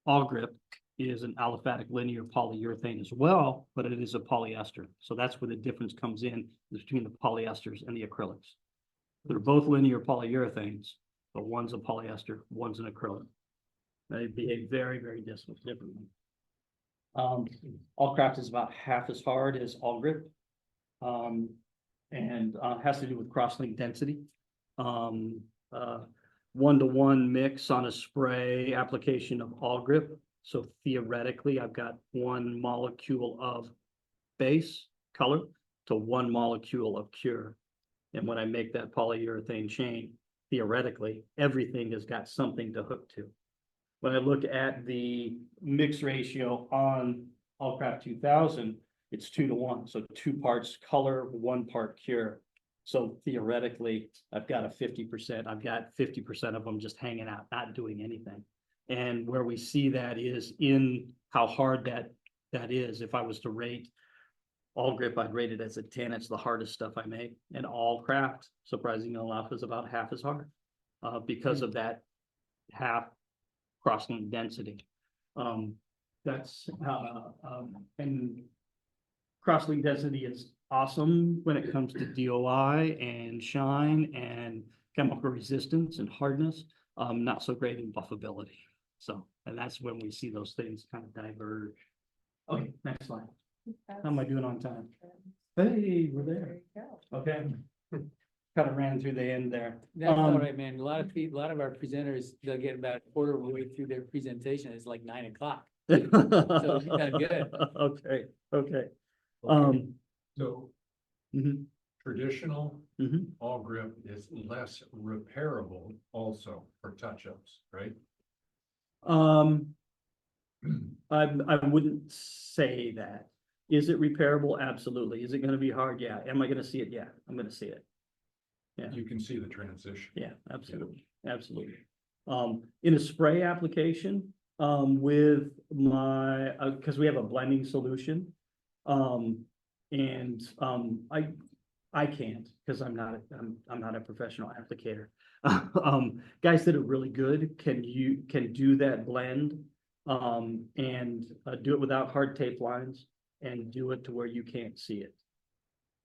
All Grip is an aliphatic linear polyurethane as well, but it is a polyester. So that's where the difference comes in between the polyesters and the acrylics. They're both linear polyurethanes, but one's a polyester, one's an acrylic. They behave very, very differently. Allcraft is about half as hard as All Grip. Has to do with cross-link density. 1-to-1 mix on a spray application of All Grip. So theoretically, I've got 1 molecule of base color to 1 molecule of cure. And when I make that polyurethane chain, theoretically, everything has got something to hook to. When I look at the mix ratio on Allcraft 2000, it's 2-to-1. So 2 parts color, 1 part cure. So theoretically, I've got a 50%. I've got 50% of them just hanging out, not doing anything. And where we see that is in how hard that is. If I was to rate All Grip, I'd rate it as a 10. It's the hardest stuff I make. And Allcraft, surprisingly enough, is about half as hard because of that half cross-link density. And cross-link density is awesome when it comes to DOI and shine and chemical resistance and hardness. Not so great in buffability. So, and that's when we see those things kind of diverge. Okay, next slide. How am I doing on time? Hey, we're there. Okay. Kind of ran through the end there. That's all right, man. A lot of our presenters, they'll get about a quarter of the way through their presentation. It's like 9 o'clock. So it's kind of good. Okay. So Mhm. traditional Mhm. All Grip is less repairable also for touch-ups, right? I wouldn't say that. Is it repairable? Absolutely. Is it gonna be hard? Yeah. Am I gonna see it? Yeah, I'm gonna see it. Yeah. You can see the transition. Yeah, absolutely, absolutely. In a spray application, with my, because we have a blending solution. I can't, because I'm not a professional applicator. Guys that are really good can do that blend. And do it without hard tape lines and do it to where you can't see it.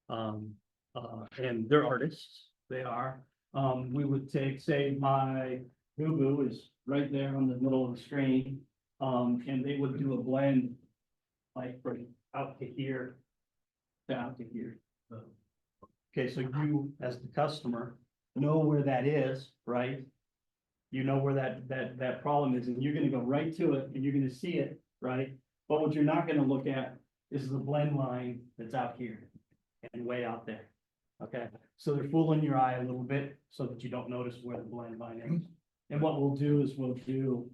And they're artists, they are. We would take, say, my boo-boo is right there on the middle of the screen. And they would do a blend like from out to here, down to here. Okay, so you, as the customer, know where that is, right? You know where that problem is, and you're gonna go right to it, and you're gonna see it, right? But what you're not gonna look at is the blend line that's out here and way out there. Okay, so they're fooling your eye a little bit so that you don't notice where the blend line is. And what we'll do is we'll do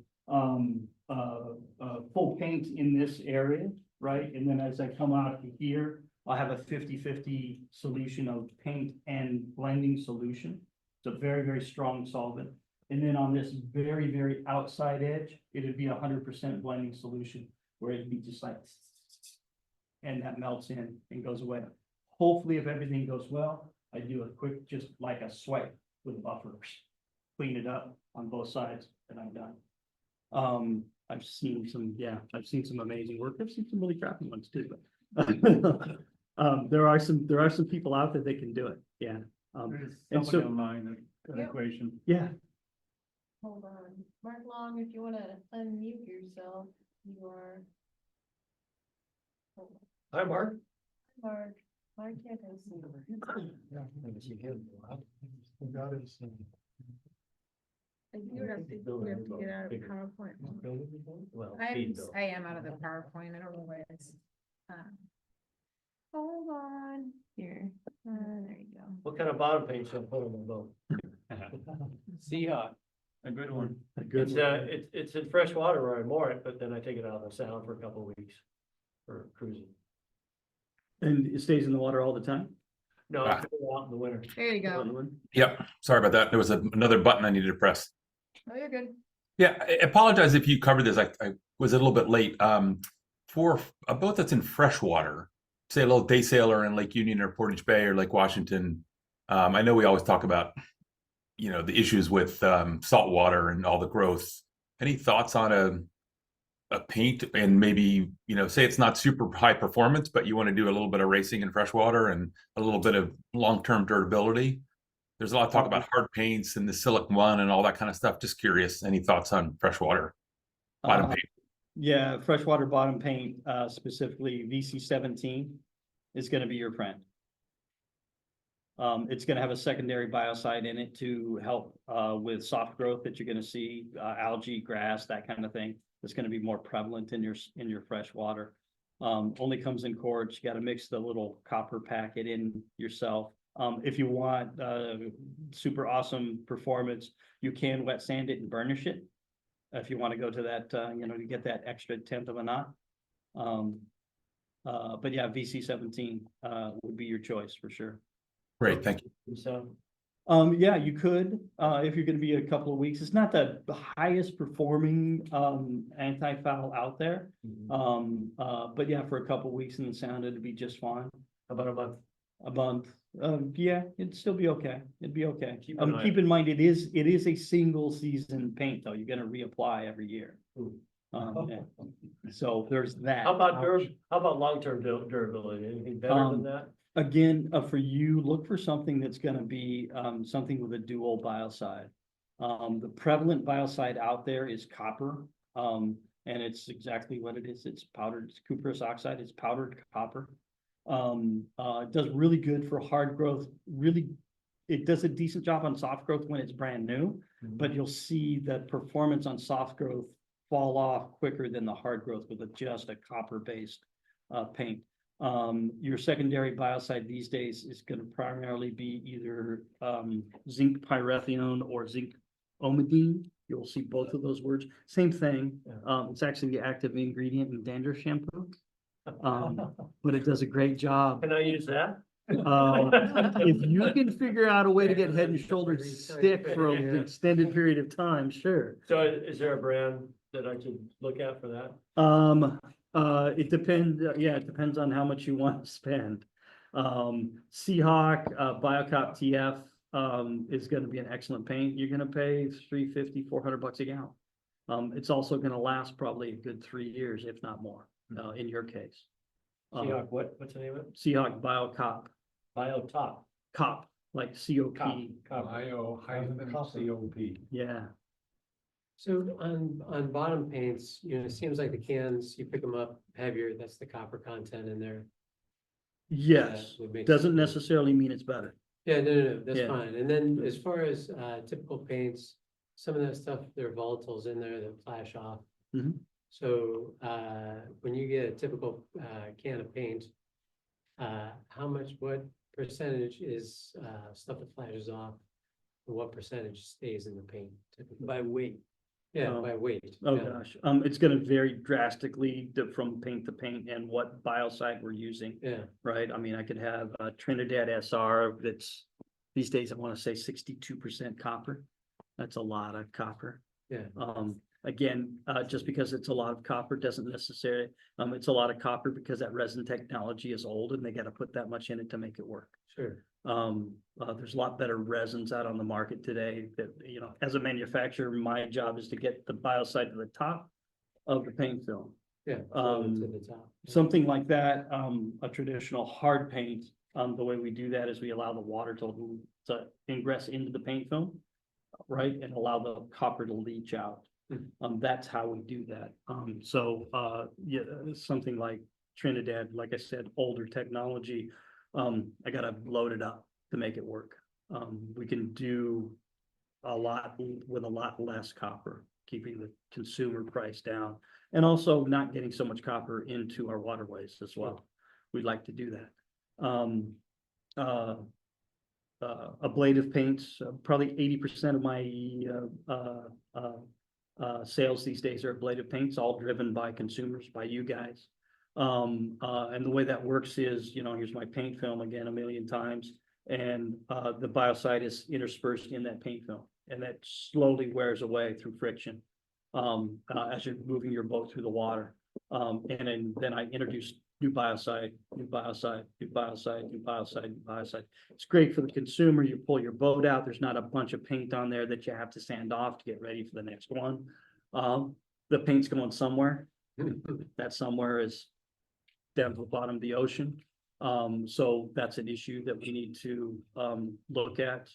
full paint in this area, right? And then as I come out to here, I'll have a 50-50 solution of paint and blending solution. It's a very, very strong solvent. And then on this very, very outside edge, it'd be 100% blending solution where it'd be just like, and that melts in and goes away. Hopefully, if everything goes well, I do a quick, just like a swipe with buffers, clean it up on both sides, and I'm done. I've seen some amazing work. I've seen some really crappy ones too, but there are some people out there that can do it. Yeah. And so online, Yep. equation. yeah, Hold on, Mark Long, if you wanna unmute yourself, you are. Hold on. Hi, Mark. Mark, can't I see? We got it. You would have to get out of PowerPoint. Well, I am out of the PowerPoint. I don't know where it's. Hold on, here, there you go. What kind of bottom paint should I put on the boat? Seahawk. A good one. a good It's, one. it's in fresh water where I moor it, but then I take it out of the sound for a couple of weeks for cruising. And it stays in the water all the time? No, I put it out in the winter. There you go. Yep, sorry about that. There was another button I needed to press. Oh, you're good. Yeah, I apologize if you covered this. I was a little bit late. For a boat that's in freshwater, say a little day sailor in Lake Union or Portage Bay or Lake Washington, I know we always talk about, the issues with salt water and all the growth. Any thoughts on a paint and maybe, say it's not super high performance, but you want to do a little bit of racing in freshwater and a little bit of long-term durability? There's a lot of talk about hard paints and the Silic One and all that kind of stuff. Just curious, any thoughts on freshwater bottom paint? Yeah, freshwater bottom paint, specifically VC17 is gonna be your friend. It's gonna have a secondary biocide in it to help with soft growth that you're gonna see, algae, grass, that kind of thing. It's gonna be more prevalent in your fresh water. Only comes in quarts. You gotta mix the little copper packet in yourself. If you want super awesome performance, you can wet sand it and burnish it. If you want to go to that, to get that extra 1/10 of a knot. But yeah, VC17 would be your choice for sure. Great, thank you. So, Yeah, you could, if you're gonna be a couple of weeks. It's not the highest performing anti-foul out there. But yeah, for a couple of weeks in the sound, it'd be just fine. how about a month? A month, yeah, it'd still be okay. It'd be okay. Keep an eye Keep in mind, it is a single season paint, though. You're gonna reapply every year. Ooh. Yeah. So there's that. How about long-term durability? Anything better than that? Again, for you, look for something that's gonna be, something with a dual biocide. The prevalent biocide out there is copper, and it's exactly what it is. It's powdered, it's cuprous oxide, it's powdered copper. It does really good for hard growth. Really, it does a decent job on soft growth when it's brand new, but you'll see the performance on soft growth fall off quicker than the hard growth with just a copper-based paint. Your secondary biocide these days is going to primarily be either zinc pyrethione or zinc omidine. You'll see both of those words. Same thing. It's actually the active ingredient in dandruff shampoo. But it does a great job. Can I use that? If you can figure out a way to get Head and Shoulders stick for an extended period of time, sure. So is there a brand that I should look at for that? It depends, yeah, it depends on how much you want to spend. Seahawk, BioCop TF, is gonna be an excellent paint. You're gonna pay $350-400 a gallon. It's also gonna last probably a good 3 years, if not more, in your case. Seahawk, what's the name of it? Seahawk BioCop, Biotop. cop, like COP, IO-COP. yeah. So on bottom paints, you know, it seems like the cans, you pick them up heavier, that's the copper content in there. Yes, Would make doesn't sense. necessarily mean it's better. Yeah, no, that's Yeah. fine. And then as far as typical paints, some of that stuff, there are volatiles in there that flash off. Mhm. So when you get a typical can of paint, what percentage is stuff that flashes off? And what percentage stays in the paint typically? By weight. Yeah, Oh. by weight. Oh, yeah. gosh, it's gonna vary drastically from paint to paint and what biocide we're using, Yeah, right? I mean, I could have a Trinidad SR that's, these days, I wanna say 62% copper. That's a lot of copper. yeah. Again, just because it's a lot of copper doesn't necessarily, it's a lot of copper because that resin technology is old and they gotta put that much in it to make it work. Sure. There's a lot better resins out on the market today that, you know, as a manufacturer, my job is to get the biocide to the top of the paint film. Yeah. Um, to the top. Something like that, a traditional hard paint, the way we do that is we allow the water to ingress into the paint film, right, and allow the copper to leach out. That's how we do that. Yeah, something like Trinidad, like I said, older technology, I gotta load it up to make it work. We can do a lot with a lot less copper, keeping the consumer price down, and also not getting so much copper into our waterways as well. We'd like to do that. Ablative paints, probably 80% of my sales these days are ablative paints, all driven by consumers, by you guys. And the way that works is, you know, here's my paint film again 1,000,000 times, and the biocide is interspersed in that paint film, and that slowly wears away through friction as you're moving your boat through the water. And then I introduce new biocide, new biocide, new biocide, new biocide, new biocide. It's great for the consumer. You pull your boat out, there's not a bunch of paint on there that you have to sand off to get ready for the next one. The paint's going somewhere. That somewhere is down to the bottom of the ocean. So that's an issue that we need to look at.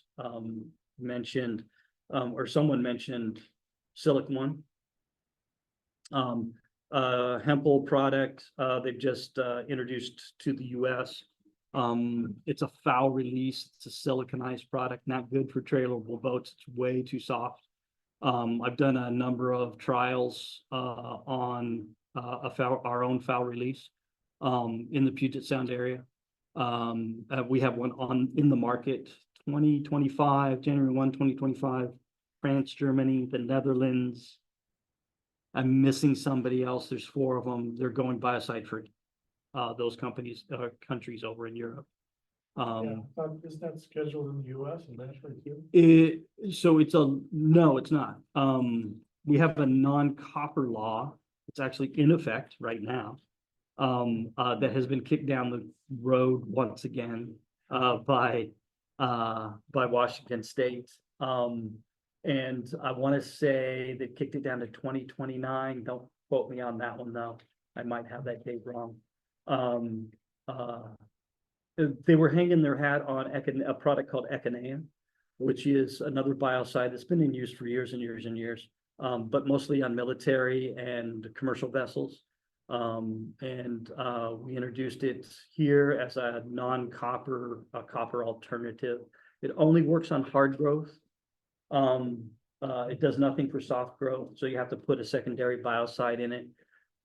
Mentioned, or someone mentioned Silicon One. Hempel product, they've just introduced to the US. It's a foul release, it's a siliconized product, not good for trailable boats, it's way too soft. I've done a number of trials on our own foul release in the Puget Sound area. We have one in the market, 2025, January 1, 2025, France, Germany, the Netherlands. I'm missing somebody else. There's 4 of them. They're going biocide free. Those countries over in Europe. Yeah, is that scheduled in the US eventually too? No, it's not. We have a non-copper law. It's actually in effect right now. That has been kicked down the road once again by Washington State. And I want to say they kicked it down to 2029. Don't quote me on that one though. I might have that date wrong. They were hanging their hat on a product called Echinacea, which is another biocide that's been in use for years and years and years, but mostly on military and commercial vessels. We introduced it here as a non-copper, copper alternative. It only works on hard growth. It does nothing for soft growth, so you have to put a secondary biocide in it.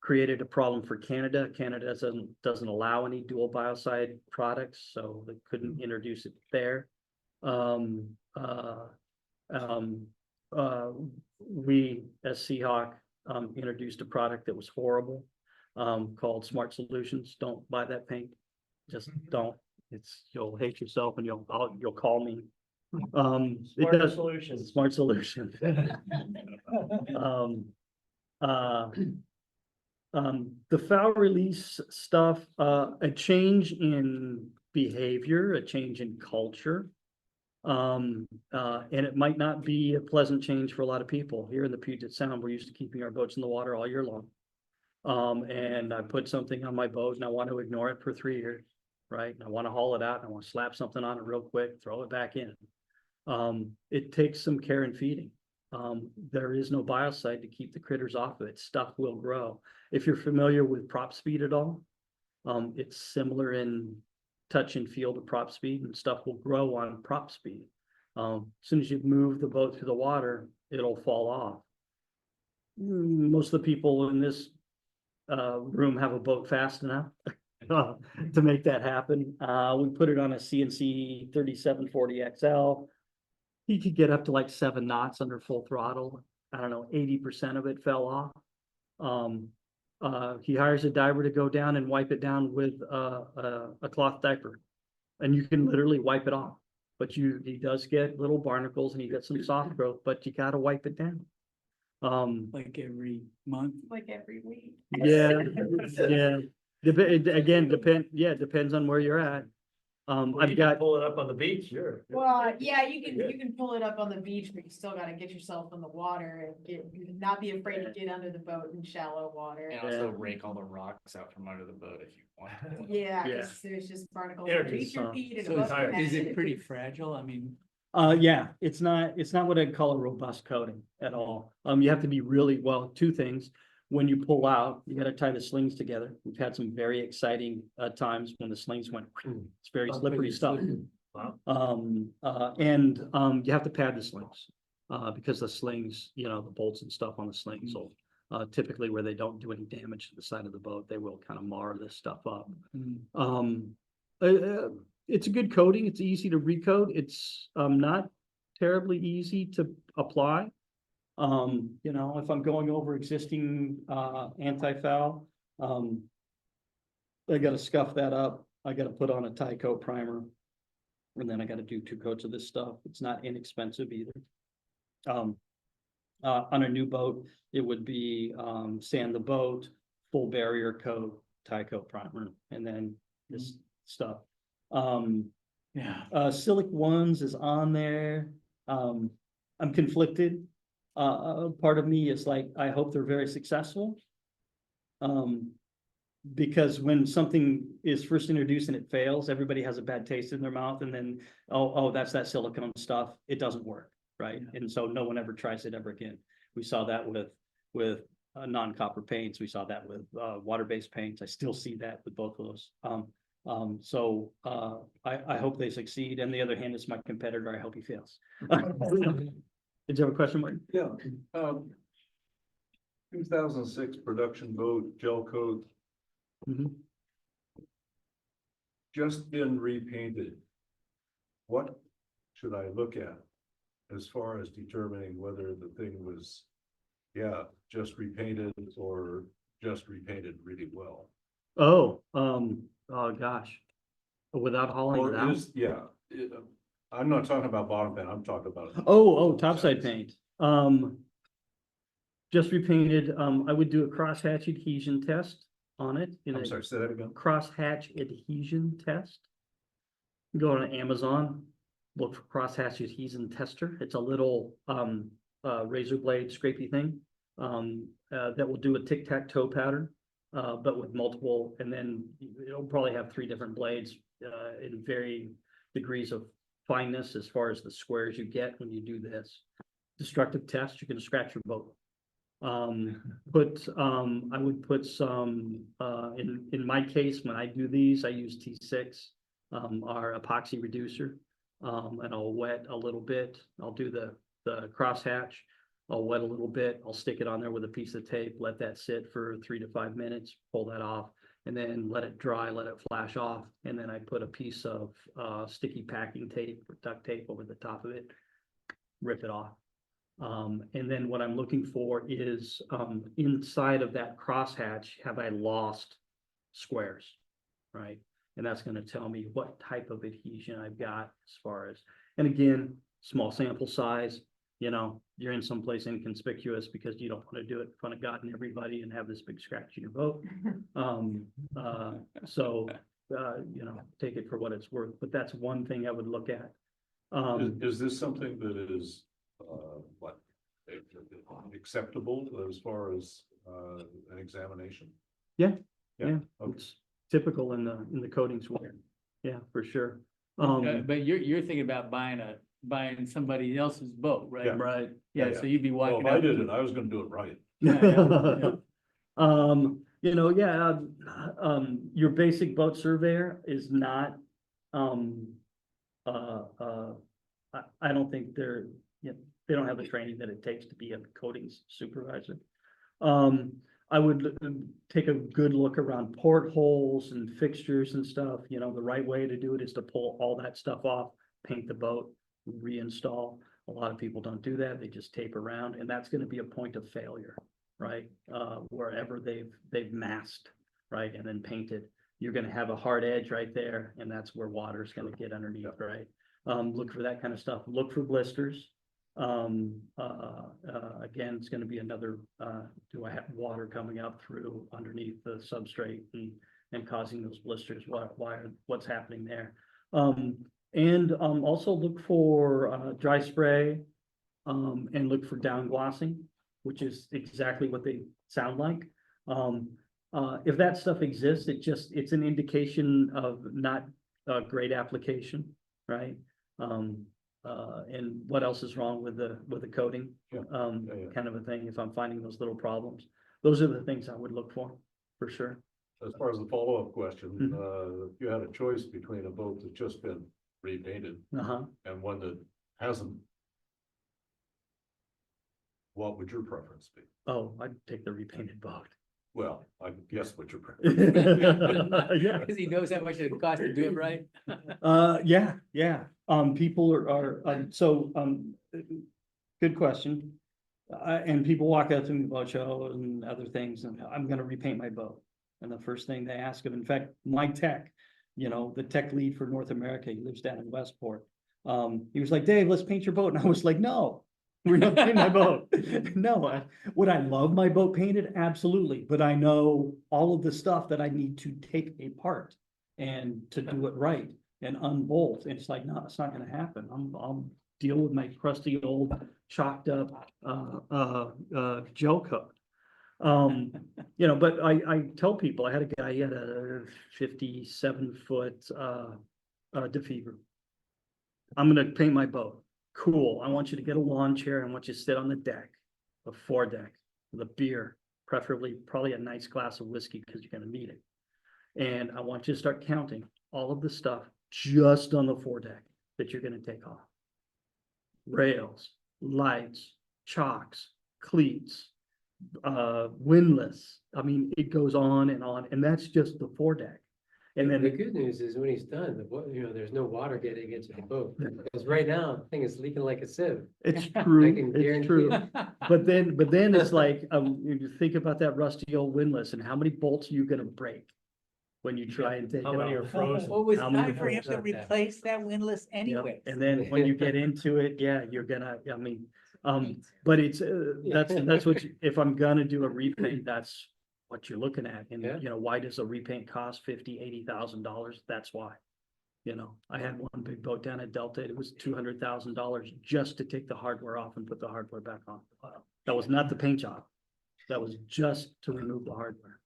Created a problem for Canada. Canada doesn't allow any dual biocide products, so they couldn't introduce it there. We as Seahawk introduced a product that was horrible, called Smart Solutions. Don't buy that paint. Just don't. You'll hate yourself and you'll call me. It does Solutions. Smart Solution. The foul release stuff, a change in behavior, a change in culture. And it might not be a pleasant change for a lot of people. Here in the Puget Sound, we're used to keeping our boats in the water all year long. And I put something on my boat and I want to ignore it for 3 years, right? And I want to haul it out and I want to slap something on it real quick, throw it back in. It takes some care and feeding. There is no biocide to keep the critters off of it. Stuff will grow. If you're familiar with prop speed at all, it's similar in touch and feel to prop speed, and stuff will grow on prop speed. As soon as you move the boat through the water, it'll fall off. Most of the people in this room have a boat fast enough to make that happen. We put it on a CNC 3740 XL. He could get up to like 7 knots under full throttle. I don't know, 80% of it fell off. He hires a diver to go down and wipe it down with a cloth diaper. And you can literally wipe it off. But he does get little barnacles and he gets some soft growth, but you gotta wipe it down. Like every month. Like every week. Yeah, yeah. Depends on where you're at. I've got, Pull it up on the beach, sure. Well, yeah, you can pull it up on the beach, but you still gotta get yourself in the water and not be afraid to get under the boat in shallow water. And also rake all the rocks out from under the boat if you want. Yeah, Yeah. 'cause there's just barnacles Yeah, underneath your so- feet and So above your is head. it pretty fragile? I mean, yeah, it's not what I'd call a robust coating at all. You have to be really, well, 2 things. When you pull out, you gotta tie the slings together. We've had some very exciting times when the slings went, it's very slippery stuff. Wow. And you have to pad the slings, because the slings, the bolts and stuff on the slings will, typically where they don't do any damage to the side of the boat, they will kind of mar this stuff up. It's a good coating. It's easy to recoat. It's not terribly easy to apply. If I'm going over existing anti-foul, I gotta scuff that up. I gotta put on a tie coat primer. And then I gotta do 2 coats of this stuff. It's not inexpensive either. On a new boat, it would be sand the boat, full barrier coat, tie coat primer, and then this stuff. yeah. Silic ones is on there. I'm conflicted. Part of me is like, I hope they're very successful. Because when something is first introduced and it fails, everybody has a bad taste in their mouth, and then, oh, that's that silicone stuff. It doesn't work, right? And so no one ever tries it ever again. We saw that with non-copper paints. We saw that with water-based paints. I still see that with both of those. I hope they succeed. And the other hand, it's my competitor. I hope he fails. Did you have a question, Martin? Yeah. 2006 production boat, gelcoat, Mhm. just been repainted. What should I look at as far as determining whether the thing was, just repainted or just repainted really well? Oh gosh. Without hauling it Or out? I'm not talking about bottom paint, I'm talking about. Topside paint. Just repainted. I would do a crosshatch adhesion test on it. I'm sorry, say that again. Crosshatch adhesion test. Go on Amazon, look for crosshatch adhesion tester. It's a little razor blade scrapey thing that will do a tic-tac-toe pattern, but with multiple, and then it'll probably have 3 different blades in varying degrees of fineness as far as the squares you get when you do this. Destructive test, you're gonna scratch your boat. I would put some, in my case, when I do these, I use T6, our epoxy reducer. And I'll wet a little bit. I'll do the crosshatch. I'll wet a little bit. I'll stick it on there with a piece of tape, let that sit for 3 to 5 minutes, pull that off, and then let it dry, let it flash off. And then I put a piece of sticky packing tape or duct tape over the top of it, rip it off. And then what I'm looking for is inside of that crosshatch, have I lost squares, right? And that's going to tell me what type of adhesion I've got as far as, and again, small sample size. you know, you're in someplace inconspicuous because you don't want to do it in front of God and everybody and have this big scratch in your boat. So, you know, take it for what it's worth, but that's one thing I would look at. Is this something that is, what, acceptable as far as, an examination? Yeah, Yeah, yeah, okay. it's typical in the coatings world. Yeah, for sure. But you're thinking about buying somebody else's boat, right? Yeah. Right. Yeah, Yeah, so you'd be Well, walking if I up. did it, I was gonna do it right. Yeah. You know, yeah, your basic boat surveyor is not, I don't think they're, you know, they don't have the training that it takes to be a coatings supervisor. I would take a good look around portholes and fixtures and stuff, you know, the right way to do it is to pull all that stuff off, paint the boat, reinstall. A lot of people don't do that, they just tape around, and that's gonna be a point of failure, right? Wherever they've masked, right, and then painted, you're gonna have a hard edge right there, and that's where water's gonna get underneath, right? Look for that kind of stuff, look for blisters. Again, it's gonna be another, do I have water coming out through underneath the substrate and causing those blisters? What's happening there? And also look for dry spray, and look for down glossing, which is exactly what they sound like. If that stuff exists, it's an indication of not a great application, right? And what else is wrong with the coating? Yeah. Yeah. Kind of a thing, if I'm finding those little problems. Those are the things I would look for sure. As far as the follow-up question, Mhm. if you had a choice between a boat that's just been repainted Uh-huh. and one that hasn't, what would your preference be? Oh, I'd take the repainted boat. Well, I guess what your preference. Yeah. Because he knows how much it costs to do it right. Yeah, people good question. And people walk up to me about shows and other things, and I'm gonna repaint my boat. And the first thing they ask him, in fact, my tech, you know, the tech lead for North America, he lives down in Westport. He was like, Dave, let's paint your boat. And I was like, no, we're not painting my boat. No, would I love my boat painted? Absolutely. But I know all of the stuff that I need to take apart and to do it right and unbolt. And it's like, no, it's not gonna happen. I'll deal with my crusty old chalked up, gel coat. You know, but I tell people, I had a guy, he had a 57-foot, defeater. I'm gonna paint my boat. Cool. I want you to get a lawn chair. I want you to sit on the deck, the foredeck, with a beer, preferably probably a nice glass of whiskey because you're gonna need it. And I want you to start counting all of the stuff just on the foredeck that you're gonna take off. Rails, lights, chocks, cleats, windlass. I mean, it goes on, and that's just the foredeck. And The then, good news is when he's done, there's no water getting into the boat. Because right now, the thing is leaking like a sieve. it's I true, can it's guarantee true. it. But then it's like, you think about that rusty old windlass and how many bolts are you gonna break when you try and take it How many are off? frozen? What was How many time for him to about that? replace that windlass Yep. anyway? And then when you get into it, yeah, you're gonna, I mean, but it's, that's what, if I'm gonna do a repaint, that's what you're looking at. And, Yeah. you know, why does a repaint cost $50,000-$80,000? That's why. You know, I had one big boat down at Delta, it was $200,000 just to take the hardware off and put the hardware back on. That was not the paint job. That was just to remove the hardware.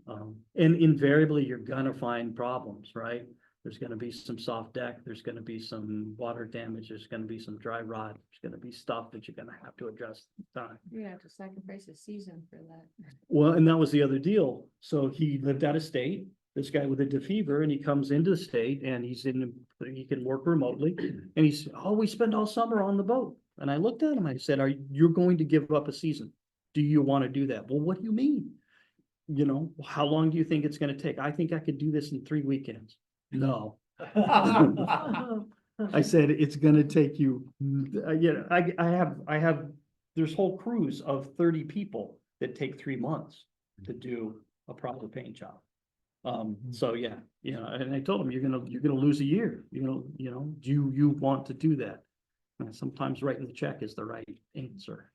And invariably, you're gonna find problems, right? There's gonna be some soft deck, there's gonna be some water damage, there's gonna be some dry rot, there's gonna be stuff that you're gonna have to address. You're gonna have to sacrifice a season for that. Well, and that was the other deal. So he lived out of state, this guy with a defeaver, and he comes into the state and he can work remotely. And he's, oh, we spend all summer on the boat. And I looked at him, I said, you're going to give up a season? Do you want to do that? Well, what do you mean? You know, how long do you think it's gonna take? I think I could do this in 3 weekends. No. I said, it's gonna take you, you know, I have, there's whole crews of 30 people that take 3 months to do a proper paint job. So yeah, you know, and I told him, you're gonna lose a year, do you want to do that? And sometimes writing the check is the right answer,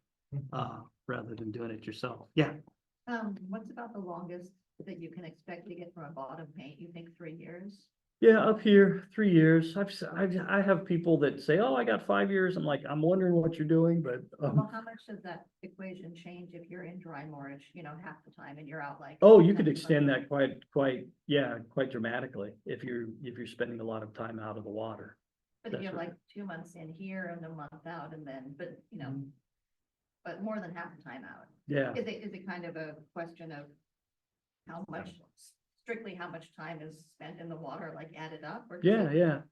rather than doing it yourself. Yeah. What's about the longest that you can expect to get from a bottom paint? You think 3 years? Yeah, up here, 3 years. I have people that say, oh, I got 5 years. I'm like, I'm wondering what you're doing, but, Well, how much does that equation change if you're in dry moorage, half the time and you're out like? oh, you could extend that quite dramatically if you're spending a lot of time out of the water. But if you have like 2 months in here and a month out and then, but but more than half the time out. Yeah. Is it kind of a question of strictly how much time is spent in the water, like added up? Or Yeah.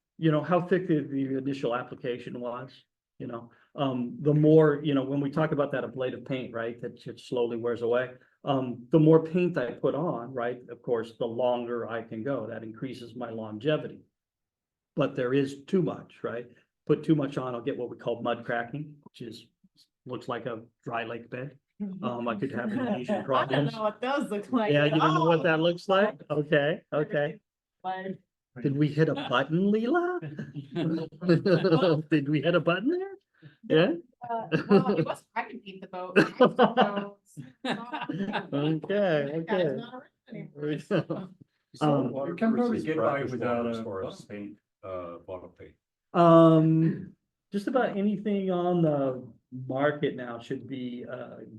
How thick the initial application was, the more, when we talk about that ablative paint, right, that just slowly wears away. The more paint I put on, right, of course, the longer I can go. That increases my longevity. But there is too much, right? Put too much on, I'll get what we call mud cracking, which looks like a dry lake bed. I could have adhesion I don't problems. know what those look like. Yeah, at you don't know what all. that looks like? Okay. Like, Did we hit a button, Leela? Did we hit a button there? well, he was trying to beat the boat. Okay. Saltwater You can probably versus get by brackish without water a as far as paint. bottom paint. Just about anything on the market now should be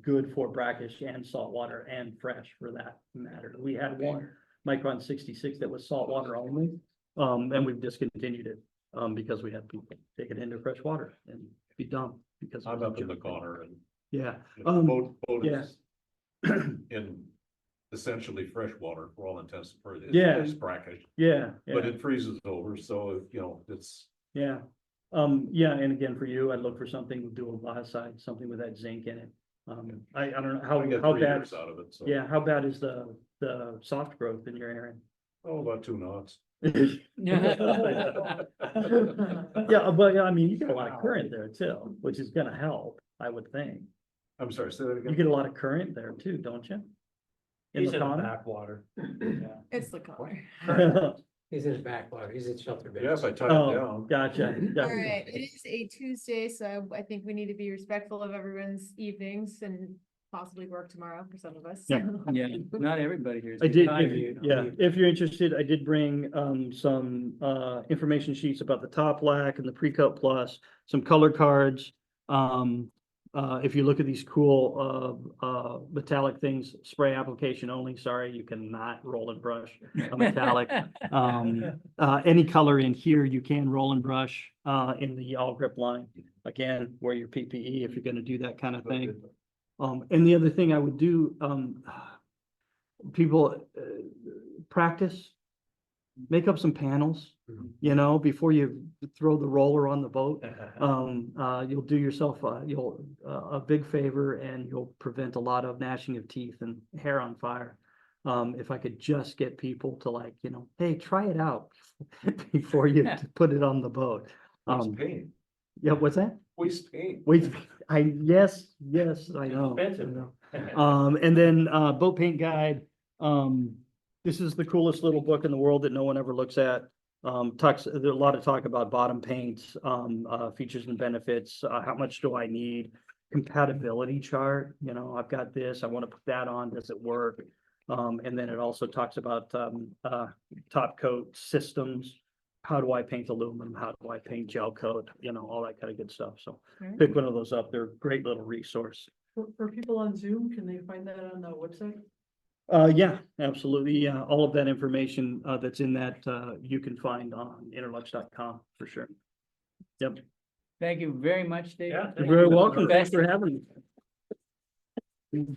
good for brackish and saltwater and fresh for that matter. We had one Micron 66 that was saltwater only, and we've discontinued it because we had people take it into fresh water and be dumb because I'm up in the corner and yeah. boat yeah. is in essentially fresh water for all intents and purposes. Yeah. It's brackish, Yeah, but yeah, it freezes over, so it's. yeah. Yeah, and again, for you, I'd look for something with dual biocide, something with that zinc in it. I don't know I get how 3 bad, years out of it, so. yeah, how bad is the soft growth in your area? Oh, about 2 knots. Yeah, but yeah, I mean, you get a lot of current there too, which is gonna help, I would think. I'm sorry, say that You again. get a lot of current there too, don't you? He's in the Lacana? backwater. It's the color. He's in the backwater, he's in shelter base. Yes, I tied it Oh, down. gotcha. All right, it is a Tuesday, so I think we need to be respectful of everyone's evenings and possibly work tomorrow for some of us. Yeah. Yeah, not everybody here. is I did, kind. if you're interested, I did bring some information sheets about the top lac and the pre-coat plus, some color cards. If you look at these cool metallic things, spray application only, sorry, you cannot roll and brush a metallic. Any color in here, you can roll and brush in the all grip line. Again, wear your PPE if you're gonna do that kind of thing. And the other thing I would do, people practice, make up some panels, before you throw the roller on the boat. You'll do yourself a big favor and you'll prevent a lot of gnashing of teeth and hair on fire. If I could just get people to hey, try it out before you put it on the boat. Waste paint. Yeah, what's that? Waste paint. Wait, yes, I know. Expensive. I know. And then boat paint guide. This is the coolest little book in the world that no one ever looks at. There's a lot of talk about bottom paints, features and benefits. How much do I need? Compatibility chart. I've got this. I want to put that on. Does it work? And then it also talks about top coat systems. How do I paint aluminum? How do I paint gel coat? All that kind of good stuff. So Alright. pick one of those up. They're a great little resource. For people on Zoom, can they find that on the website? Yeah, absolutely. Yeah, all of that information that's in that you can find on interlux.com for sure. Yep. Thank you very much, Dave. Yeah, You're very welcome. Thanks for having me.